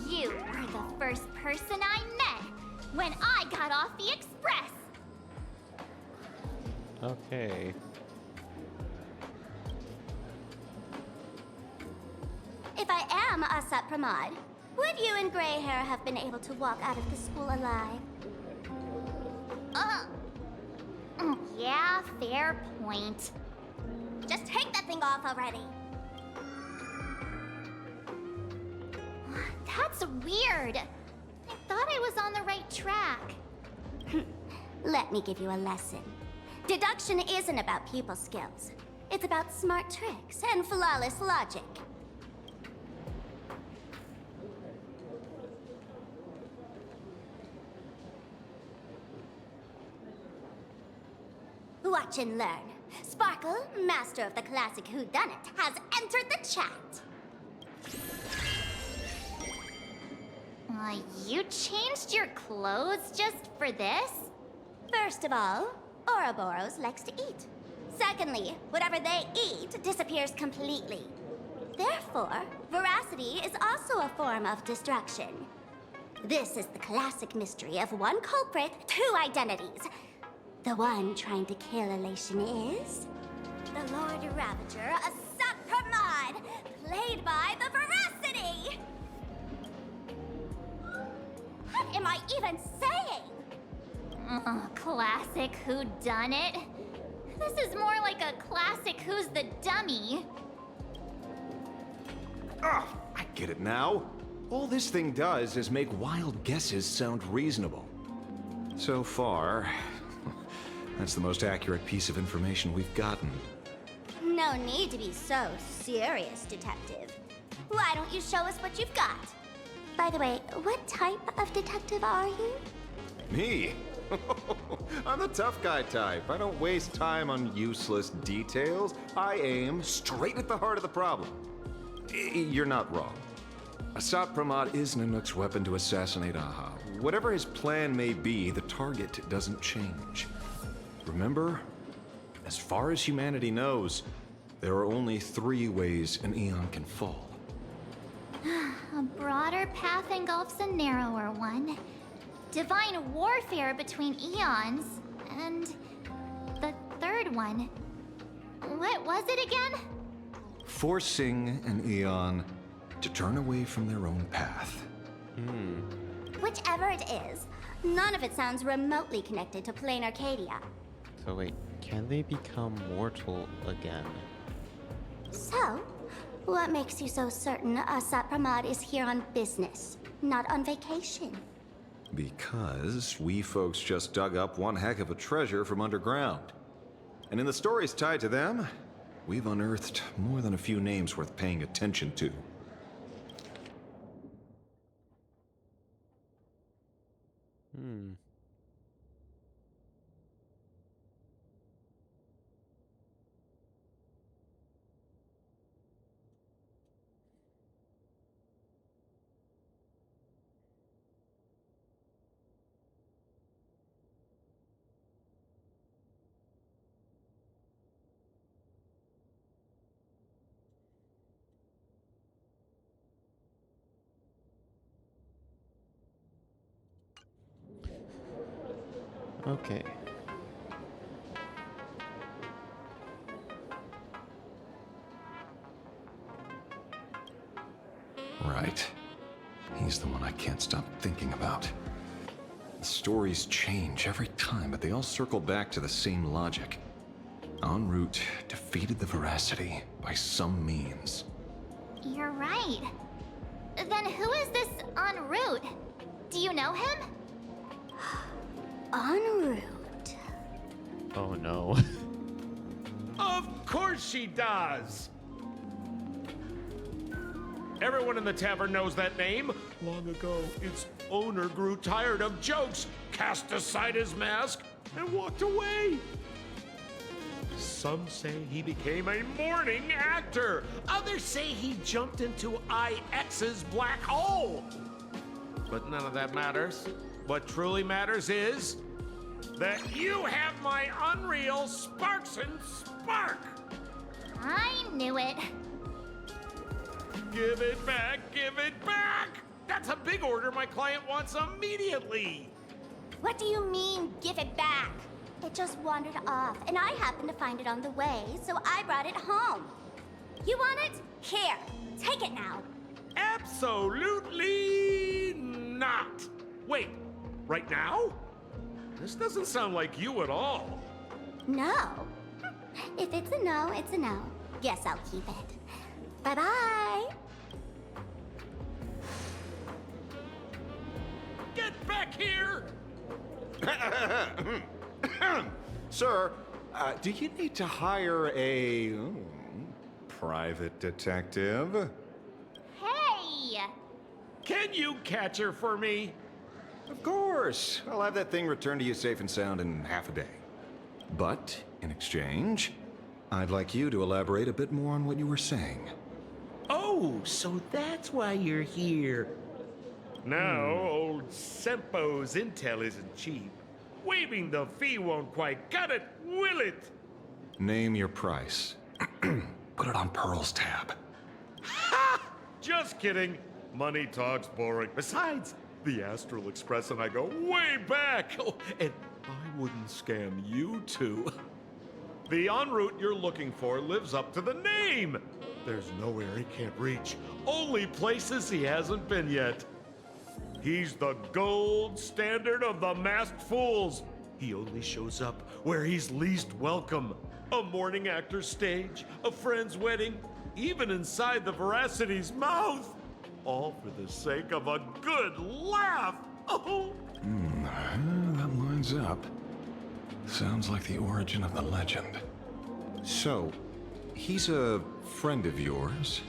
you were the first person I met when I got off the express.
Okay.
If I am Asat Pramod, would you and Grey Hair have been able to walk out of the school alive?
Yeah, fair point.
Just take that thing off already.
That's weird. I thought I was on the right track.
Let me give you a lesson. Deduction isn't about people skills. It's about smart tricks and flawless logic. Watch and learn. Sparkle, master of the classic whodunit, has entered the chat.
You changed your clothes just for this?
First of all, Ouroboros likes to eat. Secondly, whatever they eat disappears completely. Therefore, veracity is also a form of destruction. This is the classic mystery of one culprit, two identities. The one trying to kill Elation is... the Lord Ravager, Asat Pramod!
God, played by the Veracity! What am I even saying? Classic whodunit. This is more like a classic Who's the Dummy.
I get it now. All this thing does is make wild guesses sound reasonable. So far, that's the most accurate piece of information we've gotten.
No need to be so serious, Detective. Why don't you show us what you've got? By the way, what type of detective are you?
Me? I'm the tough guy type. I don't waste time on useless details. I aim straight at the heart of the problem. You're not wrong. Asat Pramod is Nanook's weapon to assassinate Aha. Whatever his plan may be, the target doesn't change. Remember, as far as humanity knows, there are only 3 ways an Aeon can fall.
A broader path engulfs a narrower one. Divine warfare between eons, and the third one. What was it again?
Forcing an Aeon to turn away from their own path.
Whichever it is, none of it sounds remotely connected to Plain Arcadia.
So wait, can they become mortal again?
So, what makes you so certain Asat Pramod is here on business, not on vacation?
Because we folks just dug up one heck of a treasure from underground. And in the stories tied to them, we've unearthed more than a few names worth paying attention to.
Okay.
Right. He's the one I can't stop thinking about. The stories change every time, but they all circle back to the same logic. En route defeated the Veracity by some means.
You're right. Then who is this en route? Do you know him? En route.
Oh no.
Of course she does! Everyone in the tavern knows that name. Long ago, its owner grew tired of jokes, cast aside his mask, and walked away. Some say he became a mourning actor. Others say he jumped into IX's black hole. But none of that matters. What truly matters is that you have my unreal Sparks and Spark.
I knew it.
Give it back, give it back! That's a big order my client wants immediately.
What do you mean, give it back? It just wandered off, and I happened to find it on the way, so I brought it home. You want it? Here, take it now.
Absolutely not. Wait, right now? This doesn't sound like you at all.
No. If it's a no, it's a no. Guess I'll keep it. Bye-bye.
Get back here!
Sir, do you need to hire a private detective?
Hey!
Can you catch her for me?
Of course. I'll have that thing returned to you safe and sound in half a day. But, in exchange, I'd like you to elaborate a bit more on what you were saying.
Oh, so that's why you're here. No, old Sempo's intel isn't cheap. Waiving the fee won't quite cut it, will it?
Name your price. Put it on Pearl's tab.
Ha! Just kidding. Money talks boring. Besides, the Astral Express and I go way back. Oh, and I wouldn't scam you two. The en route you're looking for lives up to the name. There's nowhere he can't reach, only places he hasn't been yet. He's the gold standard of the masked fools. He only shows up where he's least welcome. A morning actor's stage, a friend's wedding, even inside the Veracity's mouth. All for the sake of a good laugh. Oh!
That lines up. Sounds like the origin of the legend. So, he's a friend of yours?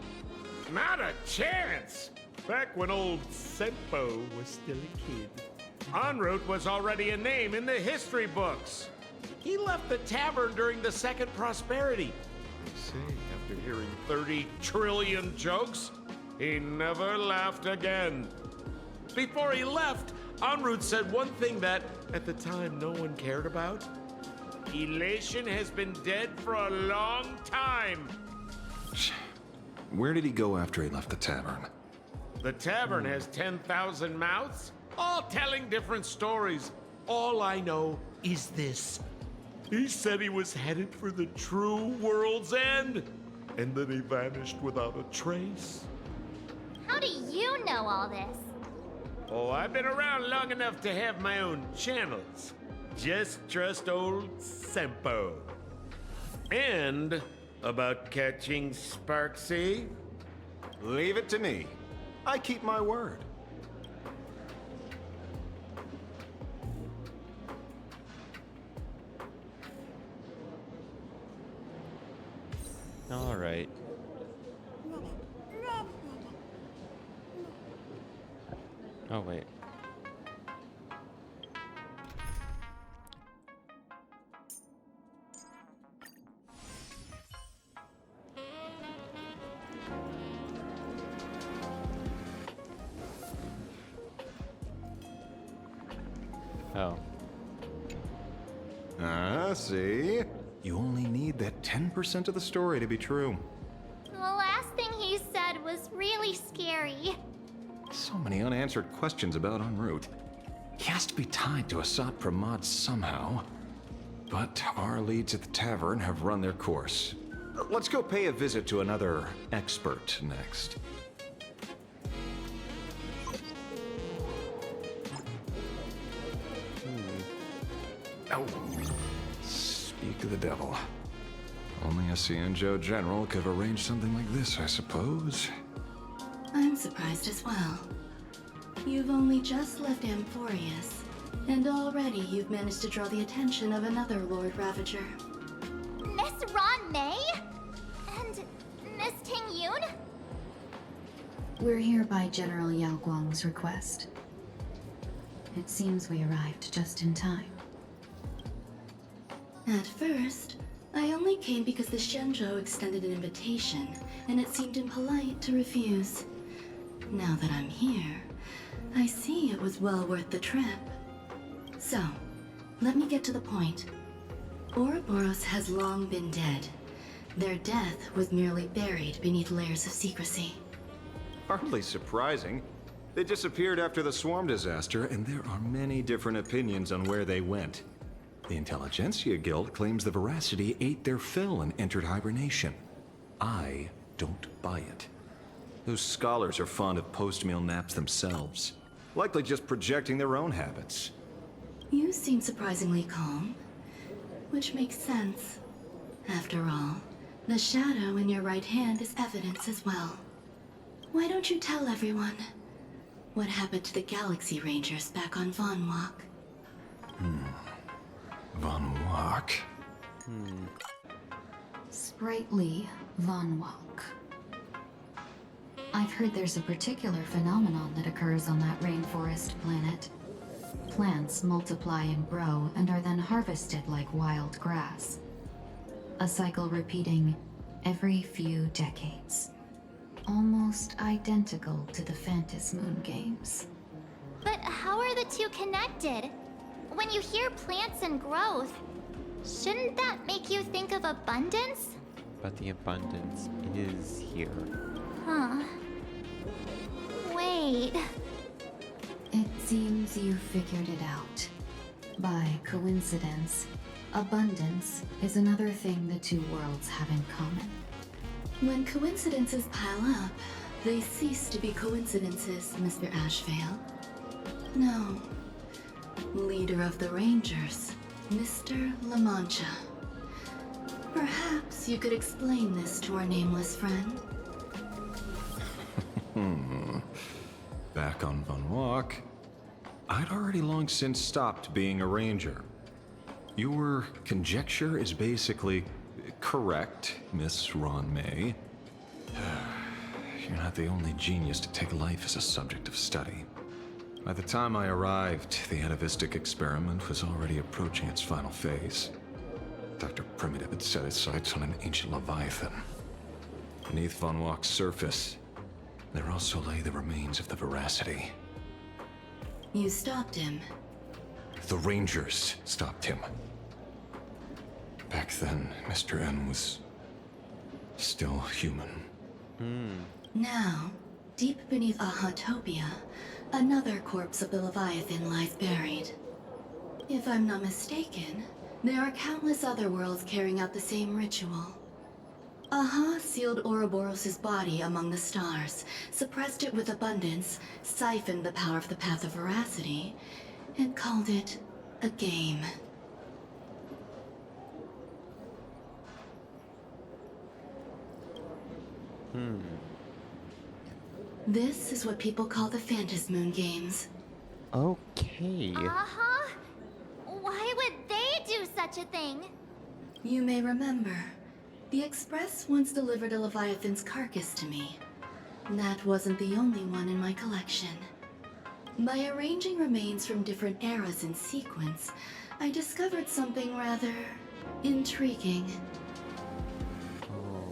Not a chance! Back when old Senpo was still a kid, En route was already a name in the history books. He left the tavern during the Second Prosperity. They say after hearing 30 trillion jokes, he never laughed again. Before he left, En route said one thing that, at the time, no one cared about. Elation has been dead for a long time.
Where did he go after he left the tavern?
The tavern has 10,000 mouths, all telling different stories. All I know is this. He said he was headed for the true world's end, and then he vanished without a trace.
How do you know all this?
Oh, I've been around long enough to have my own channels. Just trust old Senpo. And about catching Sparksy?
Leave it to me. I keep my word.
All right. Oh, wait. Oh.
See? You only need that 10% of the story to be true.
The last thing he said was really scary.
So many unanswered questions about En route. He has to be tied to Asat Pramod somehow. But our leads at the tavern have run their course. Let's go pay a visit to another expert next. Oh. Speak of the devil. Only a Xianzhou general could have arranged something like this, I suppose.
I'm surprised as well. You've only just left Amphorius, and already you've managed to draw the attention of another Lord Ravager.
Miss Ron May? And Miss Ting Yun?
We're here by General Yao Guang's request. It seems we arrived just in time. At first, I only came because the Shenzhou extended an invitation, and it seemed impolite to refuse. Now that I'm here, I see it was well worth the trip. So, let me get to the point. Ouroboros has long been dead. Their death was merely buried beneath layers of secrecy.
Hardly surprising. They disappeared after the Swarm disaster, and there are many different opinions on where they went. The Intelligentsia Guild claims the Veracity ate their fill and entered hibernation. I don't buy it. Those scholars are fond of post-meal naps themselves, likely just projecting their own habits.
You seem surprisingly calm, which makes sense. After all, the shadow in your right hand is evidence as well. Why don't you tell everyone what happened to the Galaxy Rangers back on Von Walk?
Von Walk?
Sprightly Von Walk. I've heard there's a particular phenomenon that occurs on that rainforest planet. Plants multiply and grow and are then harvested like wild grass. A cycle repeating every few decades. Almost identical to the Phantasmoon games.
But how are the two connected? When you hear plants and growth, shouldn't that make you think of abundance?
But the abundance is here.
Huh. Wait.
It seems you figured it out. By coincidence, abundance is another thing the two worlds have in common.
When coincidences pile up, they cease to be coincidences, Mr. Ashvale. No. Leader of the Rangers, Mr. La Mancha. Perhaps you could explain this to our nameless friend.
Back on Von Walk, I'd already long since stopped being a ranger. Your conjecture is basically correct, Miss Ron May. You're not the only genius to take life as a subject of study. By the time I arrived, the atavistic experiment was already approaching its final phase. Dr. Primitive had set his sights on an ancient Leviathan. Beneath Von Walk's surface, there also lay the remains of the Veracity.
You stopped him.
The Rangers stopped him. Back then, Mr. N was still human.
Now, deep beneath Ahatopia, another corpse of the Leviathan lies buried. If I'm not mistaken, there are countless other worlds carrying out the same ritual. Aha sealed Ouroboros' body among the stars, suppressed it with abundance, siphoned the power of the Path of Veracity, and called it a game. This is what people call the Phantasmoon Games.
Okay.
Uh-huh. Why would they do such a thing?
You may remember, the Express once delivered a Leviathan's carcass to me. That wasn't the only one in my collection. By arranging remains from different eras in sequence, I discovered something rather intriguing.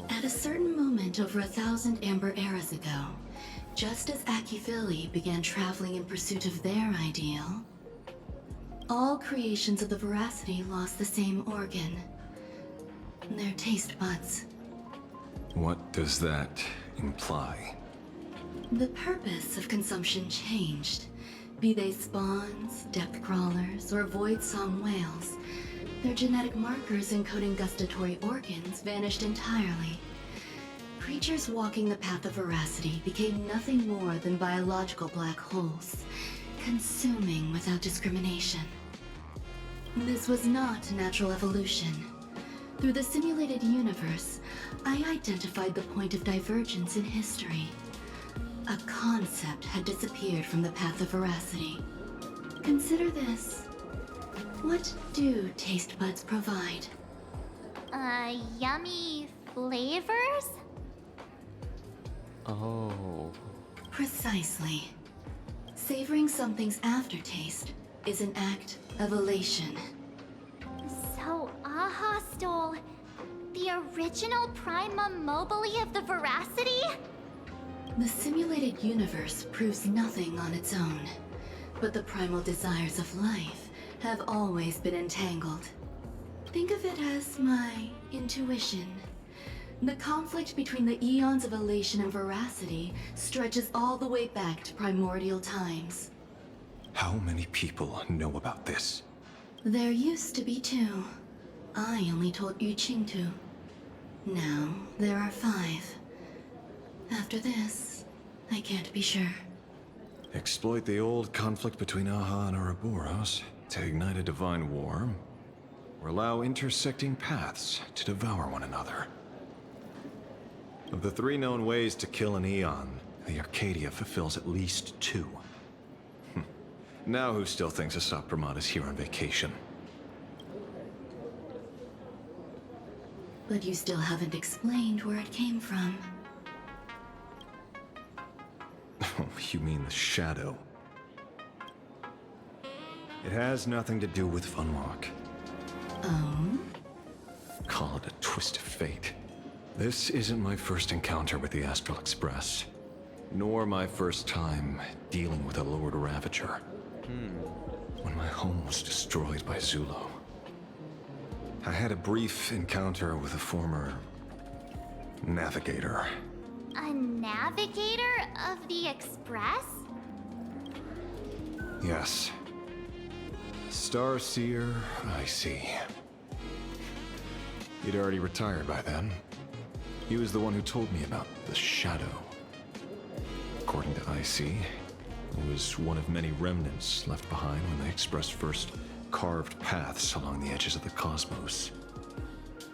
At a certain moment over 1,000 Amber eras ago, just as Akifili began traveling in pursuit of their ideal, all creations of the Veracity lost the same organ. Their taste buds.
What does that imply?
The purpose of consumption changed. Be they spawns, depth crawlers, or void song whales, their genetic markers encoding gustatory organs vanished entirely. Creatures walking the path of Veracity became nothing more than biological black holes, consuming without discrimination. This was not natural evolution. Through the simulated universe, I identified the point of divergence in history. A concept had disappeared from the path of Veracity. Consider this. What do taste buds provide?
Yummy flavors?
Oh.
Precisely. Savoring something's aftertaste is an act of elation.
So Aha stole the original Prima Mobile of the Veracity?
The simulated universe proves nothing on its own, but the primal desires of life have always been entangled. Think of it as my intuition. The conflict between the eons of elation and Veracity stretches all the way back to primordial times.
How many people know about this?
There used to be 2. I only told Yu Qingtu. Now, there are 5. After this, I can't be sure.
Exploit the old conflict between Aha and Ouroboros to ignite a divine war, or allow intersecting paths to devour one another. Of the 3 known ways to kill an Eon, the Arcadia fulfills at least 2. Now who still thinks Asap Bramad is here on vacation?
But you still haven't explained where it came from.
Oh, you mean the shadow? It has nothing to do with Von Walk.
Oh?
Call it a twist of fate. This isn't my first encounter with the Astral Express, nor my first time dealing with a Lord Ravager. When my home was destroyed by Zulo, I had a brief encounter with a former navigator.
A navigator of the Express?
Yes. Starseer, I see. He'd already retired by then. He was the one who told me about the Shadow. According to IC, it was one of many remnants left behind when the Express first carved paths along the edges of the cosmos.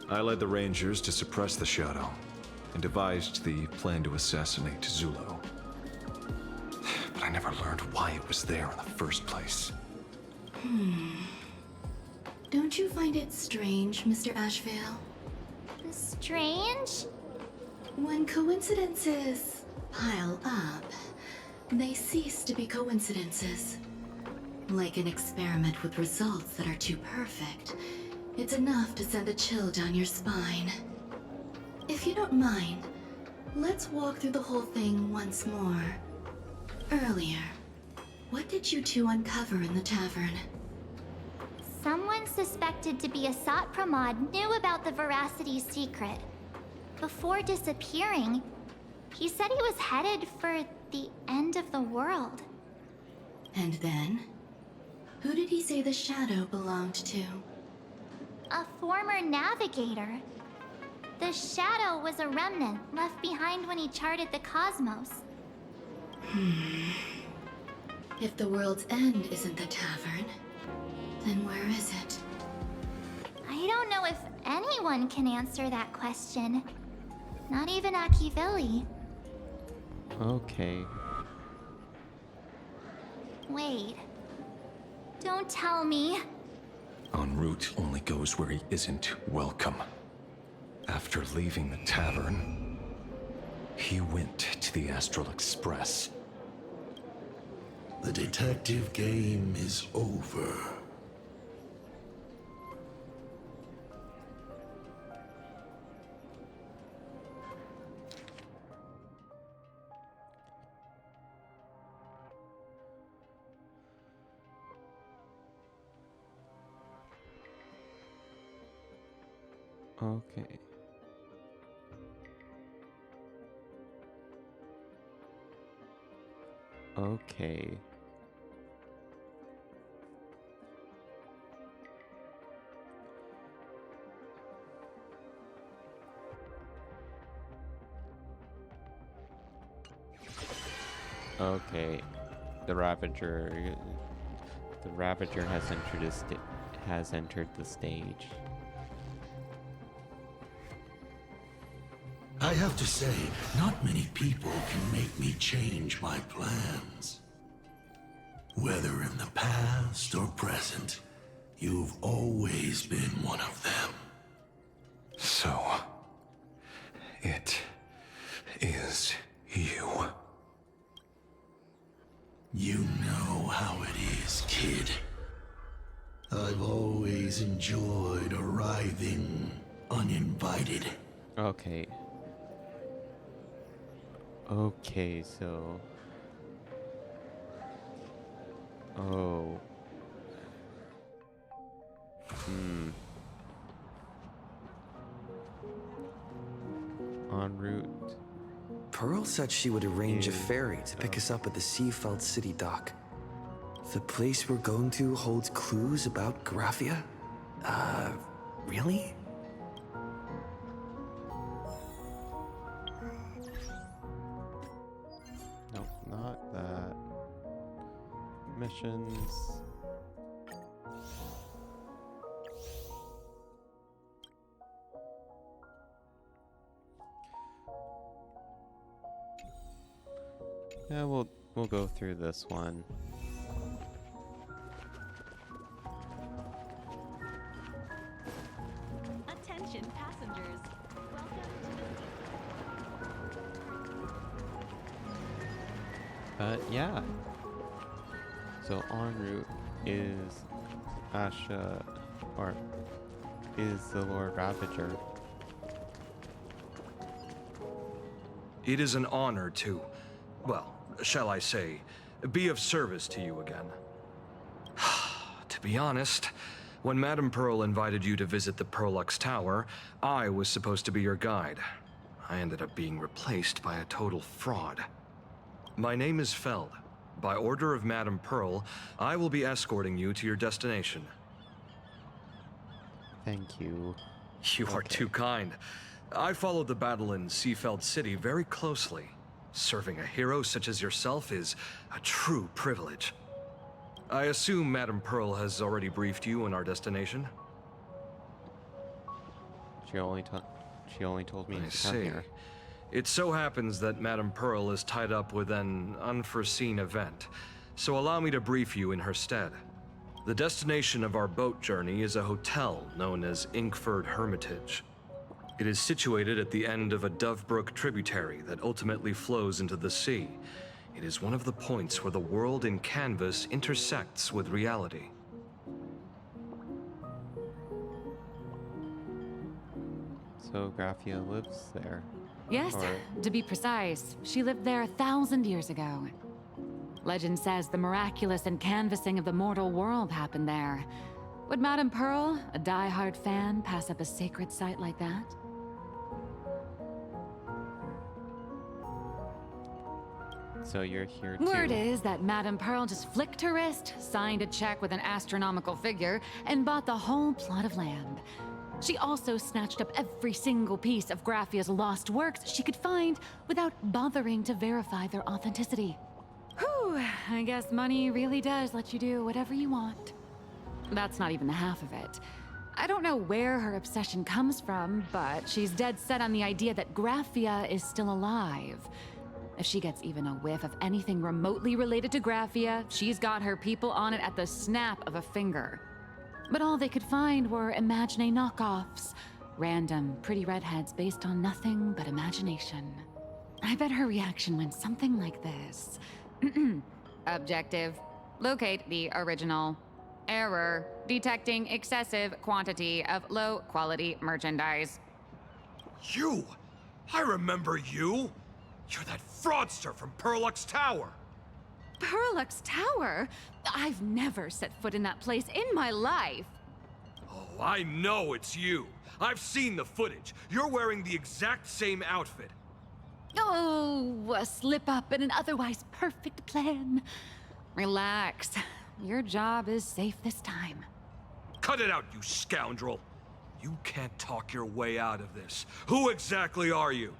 I led the Rangers to suppress the Shadow and devised the plan to assassinate Zulo. But I never learned why it was there in the first place.
Don't you find it strange, Mr. Ashvale?
Strange?
When coincidences pile up, they cease to be coincidences. Like an experiment with results that are too perfect, it's enough to send a chill down your spine. If you don't mind, let's walk through the whole thing once more. Earlier, what did you two uncover in the tavern?
Someone suspected to be Asat Pramod knew about the Veracity secret. Before disappearing, he said he was headed for the end of the world.
And then? Who did he say the Shadow belonged to?
A former navigator. The Shadow was a remnant left behind when he charted the cosmos.
If the world's end isn't the tavern, then where is it?
I don't know if anyone can answer that question. Not even Akivili.
Okay.
Wait. Don't tell me.
En route only goes where he isn't welcome. After leaving the tavern, he went to the Astral Express.
The detective game is over.
Okay. Okay. Okay. The Ravager has entered the stage.
I have to say, not many people can make me change my plans. Whether in the past or present, you've always been one of them.
So, it is you.
You know how it is, kid. I've always enjoyed arriving uninvited.
Okay. Okay, so... Oh. En route.
Pearl said she would arrange a ferry to pick us up at the Seafeld City dock. The place we're going to holds clues about Graphia? Really?
Nope, not that. Missions. Yeah, we'll go through this one.
Attention passengers.
Yeah. So en route is Asha, or is the Lord Ravager.
It is an honor to, well, shall I say, be of service to you again. To be honest, when Madame Pearl invited you to visit the Perlux Tower, I was supposed to be your guide. I ended up being replaced by a total fraud. My name is Feld. By order of Madame Pearl, I will be escorting you to your destination.
Thank you.
You are too kind. I followed the battle in Seafeld City very closely. Serving a hero such as yourself is a true privilege. I assume Madame Pearl has already briefed you on our destination?
She only told me
I
to come
see.
here.
It so happens that Madame Pearl is tied up with an unforeseen event, so allow me to brief you in her stead. The destination of our boat journey is a hotel known as Inkford Hermitage. It is situated at the end of a Dovebrook tributary that ultimately flows into the sea. It is one of the points where the world in canvas intersects with reality.
So Graphia lives there.
Yes,
Or-
to be precise, she lived there 1,000 years ago. Legend says the miraculous canvassing of the mortal world happened there. Would Madame Pearl, a die-hard fan, pass up a sacred site like that?
So you're here too.
Word is that Madame Pearl just flicked her wrist, signed a check with an astronomical figure, and bought the whole plot of land. She also snatched up every single piece of Graphia's lost works she could find without bothering to verify their authenticity. Whew, I guess money really does let you do whatever you want. That's not even the half of it. I don't know where her obsession comes from, but she's dead set on the idea that Graphia is still alive. If she gets even a whiff of anything remotely related to Graphia, she's got her people on it at the snap of a finger. But all they could find were Imagine knockoffs. Random, pretty redheads based on nothing but imagination. I bet her reaction went something like this. Objective. Locate the original. Error. Detecting excessive quantity of low-quality merchandise.
You! I remember you! You're that fraudster from Perlux Tower!
Perlux Tower? I've never set foot in that place in my life.
Oh, I know it's you! I've seen the footage. You're wearing the exact same outfit.
Oh, a slip up in an otherwise perfect plan. Relax. Your job is safe this time.
Cut it out, you scoundrel! You can't talk your way out of this. Who exactly are you?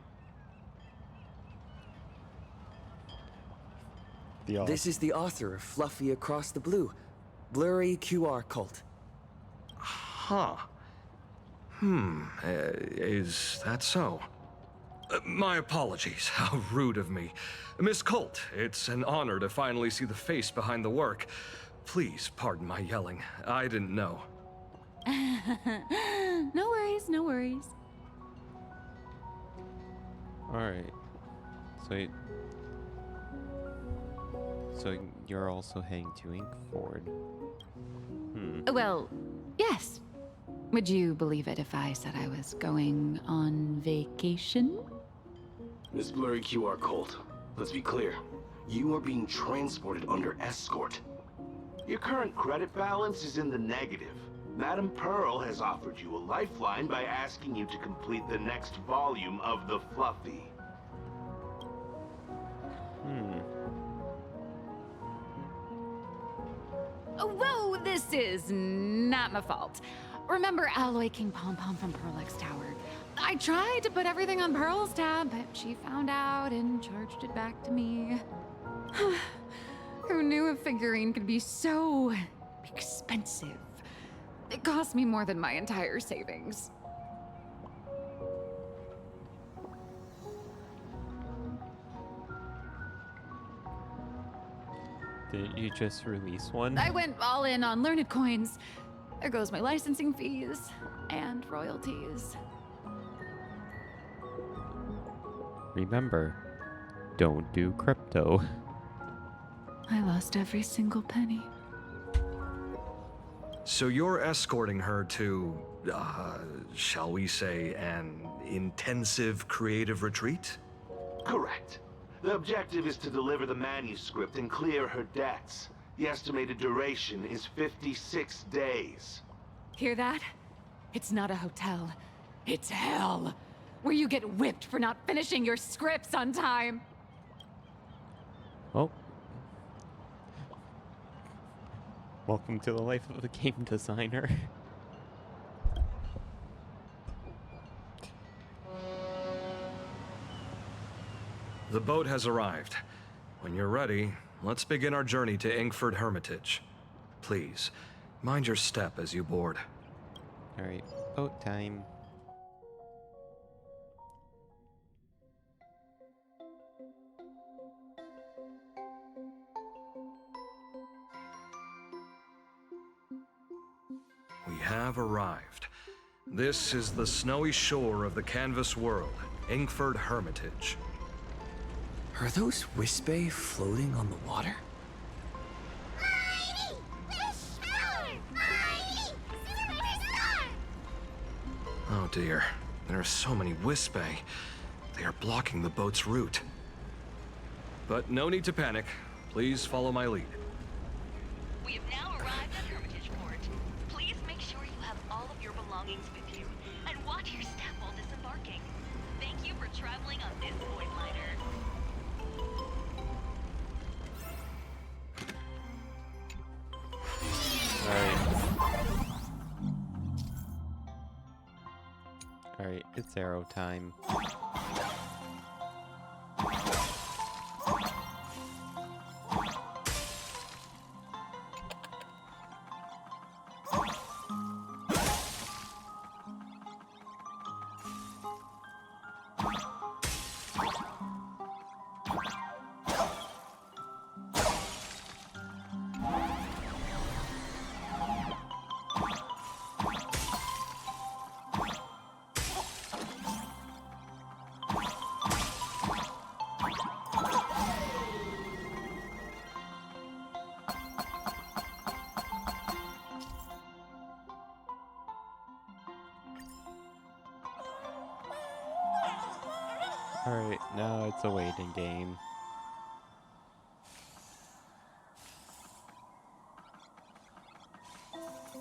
This is the author of Fluffy Across the Blue, Blurry QR Cult.
Huh. Is that so? My apologies. How rude of me. Miss Colt, it's an honor to finally see the face behind the work. Please pardon my yelling. I didn't know.
No worries, no worries.
Alright. So you're also heading to Inkford.
Well, yes. Would you believe it if I said I was going on vacation?
Miss Blurry QR Colt, let's be clear. You are being transported under escort. Your current credit balance is in the negative. Madame Pearl has offered you a lifeline by asking you to complete the next volume of the Fluffy.
Whoa, this is not my fault. Remember Alloy King Pom Pom from Perlux Tower? I tried to put everything on Pearl's tab, but she found out and charged it back to me. Who knew a figurine could be so expensive? It cost me more than my entire savings.
Didn't you just release one?
I went all in on learned coins. There goes my licensing fees and royalties.
Remember, don't do crypto.
I lost every single penny.
So you're escorting her to, shall we say, an intensive creative retreat?
Correct. The objective is to deliver the manuscript and clear her debts. The estimated duration is 56 days.
Hear that? It's not a hotel. It's hell. Where you get whipped for not finishing your scripts on time.
Well, welcome to the life of a game designer.
The boat has arrived. When you're ready, let's begin our journey to Inkford Hermitage. Please, mind your step as you board.
Alright, boat time.
We have arrived. This is the snowy shore of the canvas world, Inkford Hermitage.
Are those Wispe floating on the water?
Oh dear, there are so many Wispe. They are blocking the boat's route. But no need to panic. Please follow my lead.
We have now arrived at Hermitage Port. Please make sure you have all of your belongings with you, and watch your step while disembarking. Thank you for traveling on this void liner.
Alright, it's arrow time. Alright, now it's a waiting game.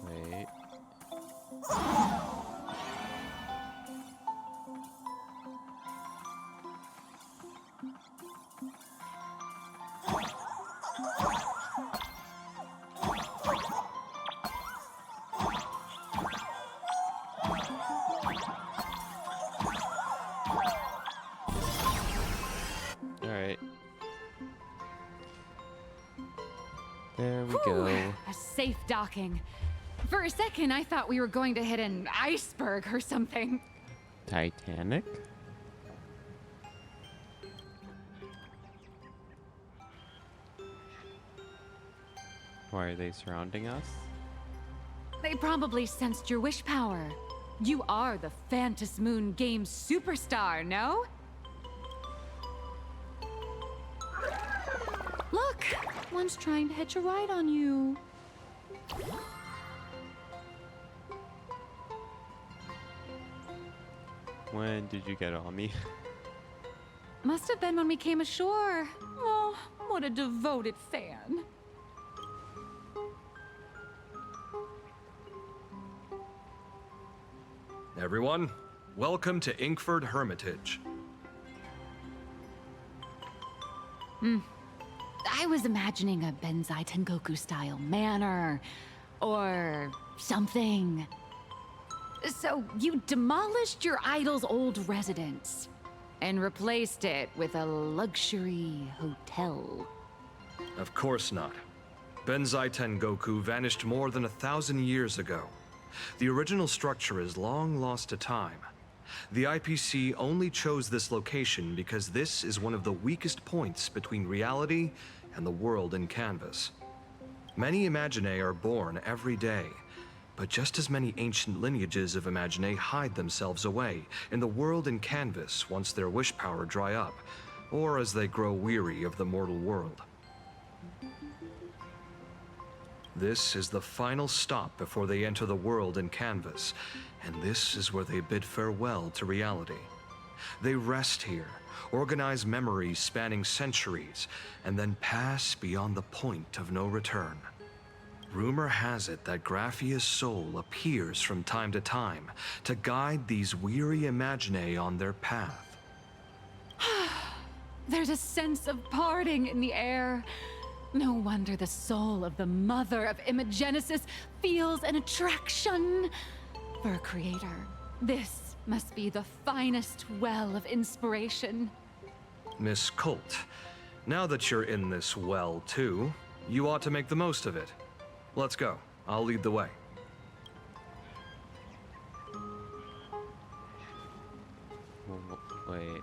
Wait. Alright. There we go.
A safe docking. For a second, I thought we were going to hit an iceberg or something.
Titanic? Why are they surrounding us?
They probably sensed your wish power. You are the Phantom Moon Games superstar, no? Look, one's trying to hitch a ride on you.
When did you get on me?
Must have been when we came ashore. Oh, what a devoted fan.
Everyone, welcome to Inkford Hermitage.
I was imagining a Benzai Tengoku style manor or something. So you demolished your idol's old residence and replaced it with a luxury hotel.
Of course not. Benzai Tengoku vanished more than 1,000 years ago. The original structure is long lost to time. The IPC only chose this location because this is one of the weakest points between reality and the world in canvas. Many Imaginae are born every day, but just as many ancient lineages of Imaginae hide themselves away in the world in canvas once their wish power dry up, or as they grow weary of the mortal world. This is the final stop before they enter the world in canvas, and this is where they bid farewell to reality. They rest here, organize memories spanning centuries, and then pass beyond the point of no return. Rumor has it that Graphia's soul appears from time to time to guide these weary Imaginae on their path.
There's a sense of parting in the air. No wonder the soul of the mother of Imagenesis feels an attraction for a creator. This must be the finest well of inspiration.
Miss Colt, now that you're in this well, too, you ought to make the most of it. Let's go. I'll lead the way.
Wait.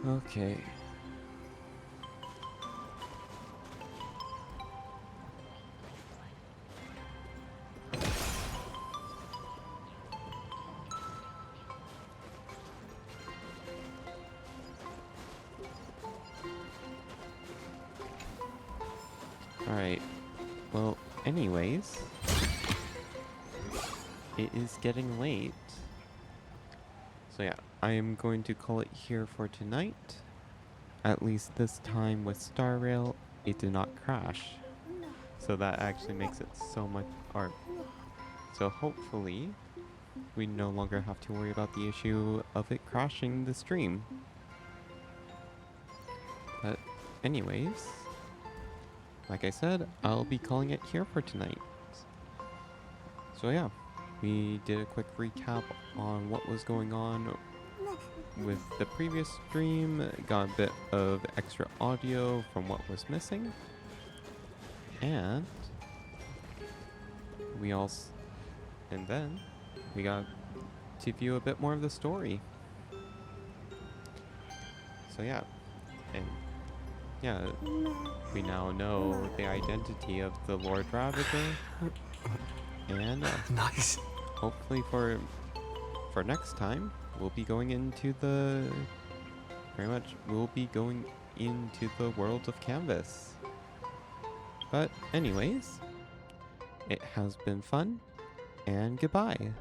Okay. Alright. Well, anyways, it is getting late. So yeah, I am going to call it here for tonight. At least this time with Star Rail, it did not crash. So that actually makes it so much art. So hopefully, we no longer have to worry about the issue of it crashing the stream. But anyways, like I said, I'll be calling it here for tonight. So yeah, we did a quick recap on what was going on with the previous stream, got a bit of extra audio from what was missing, and then we got to view a bit more of the story. So yeah, and yeah, we now know the identity of the Lord Ravager, and
nice.
Hopefully for next time, we'll be going into the world of Canvas. But anyways, it has been fun, and goodbye.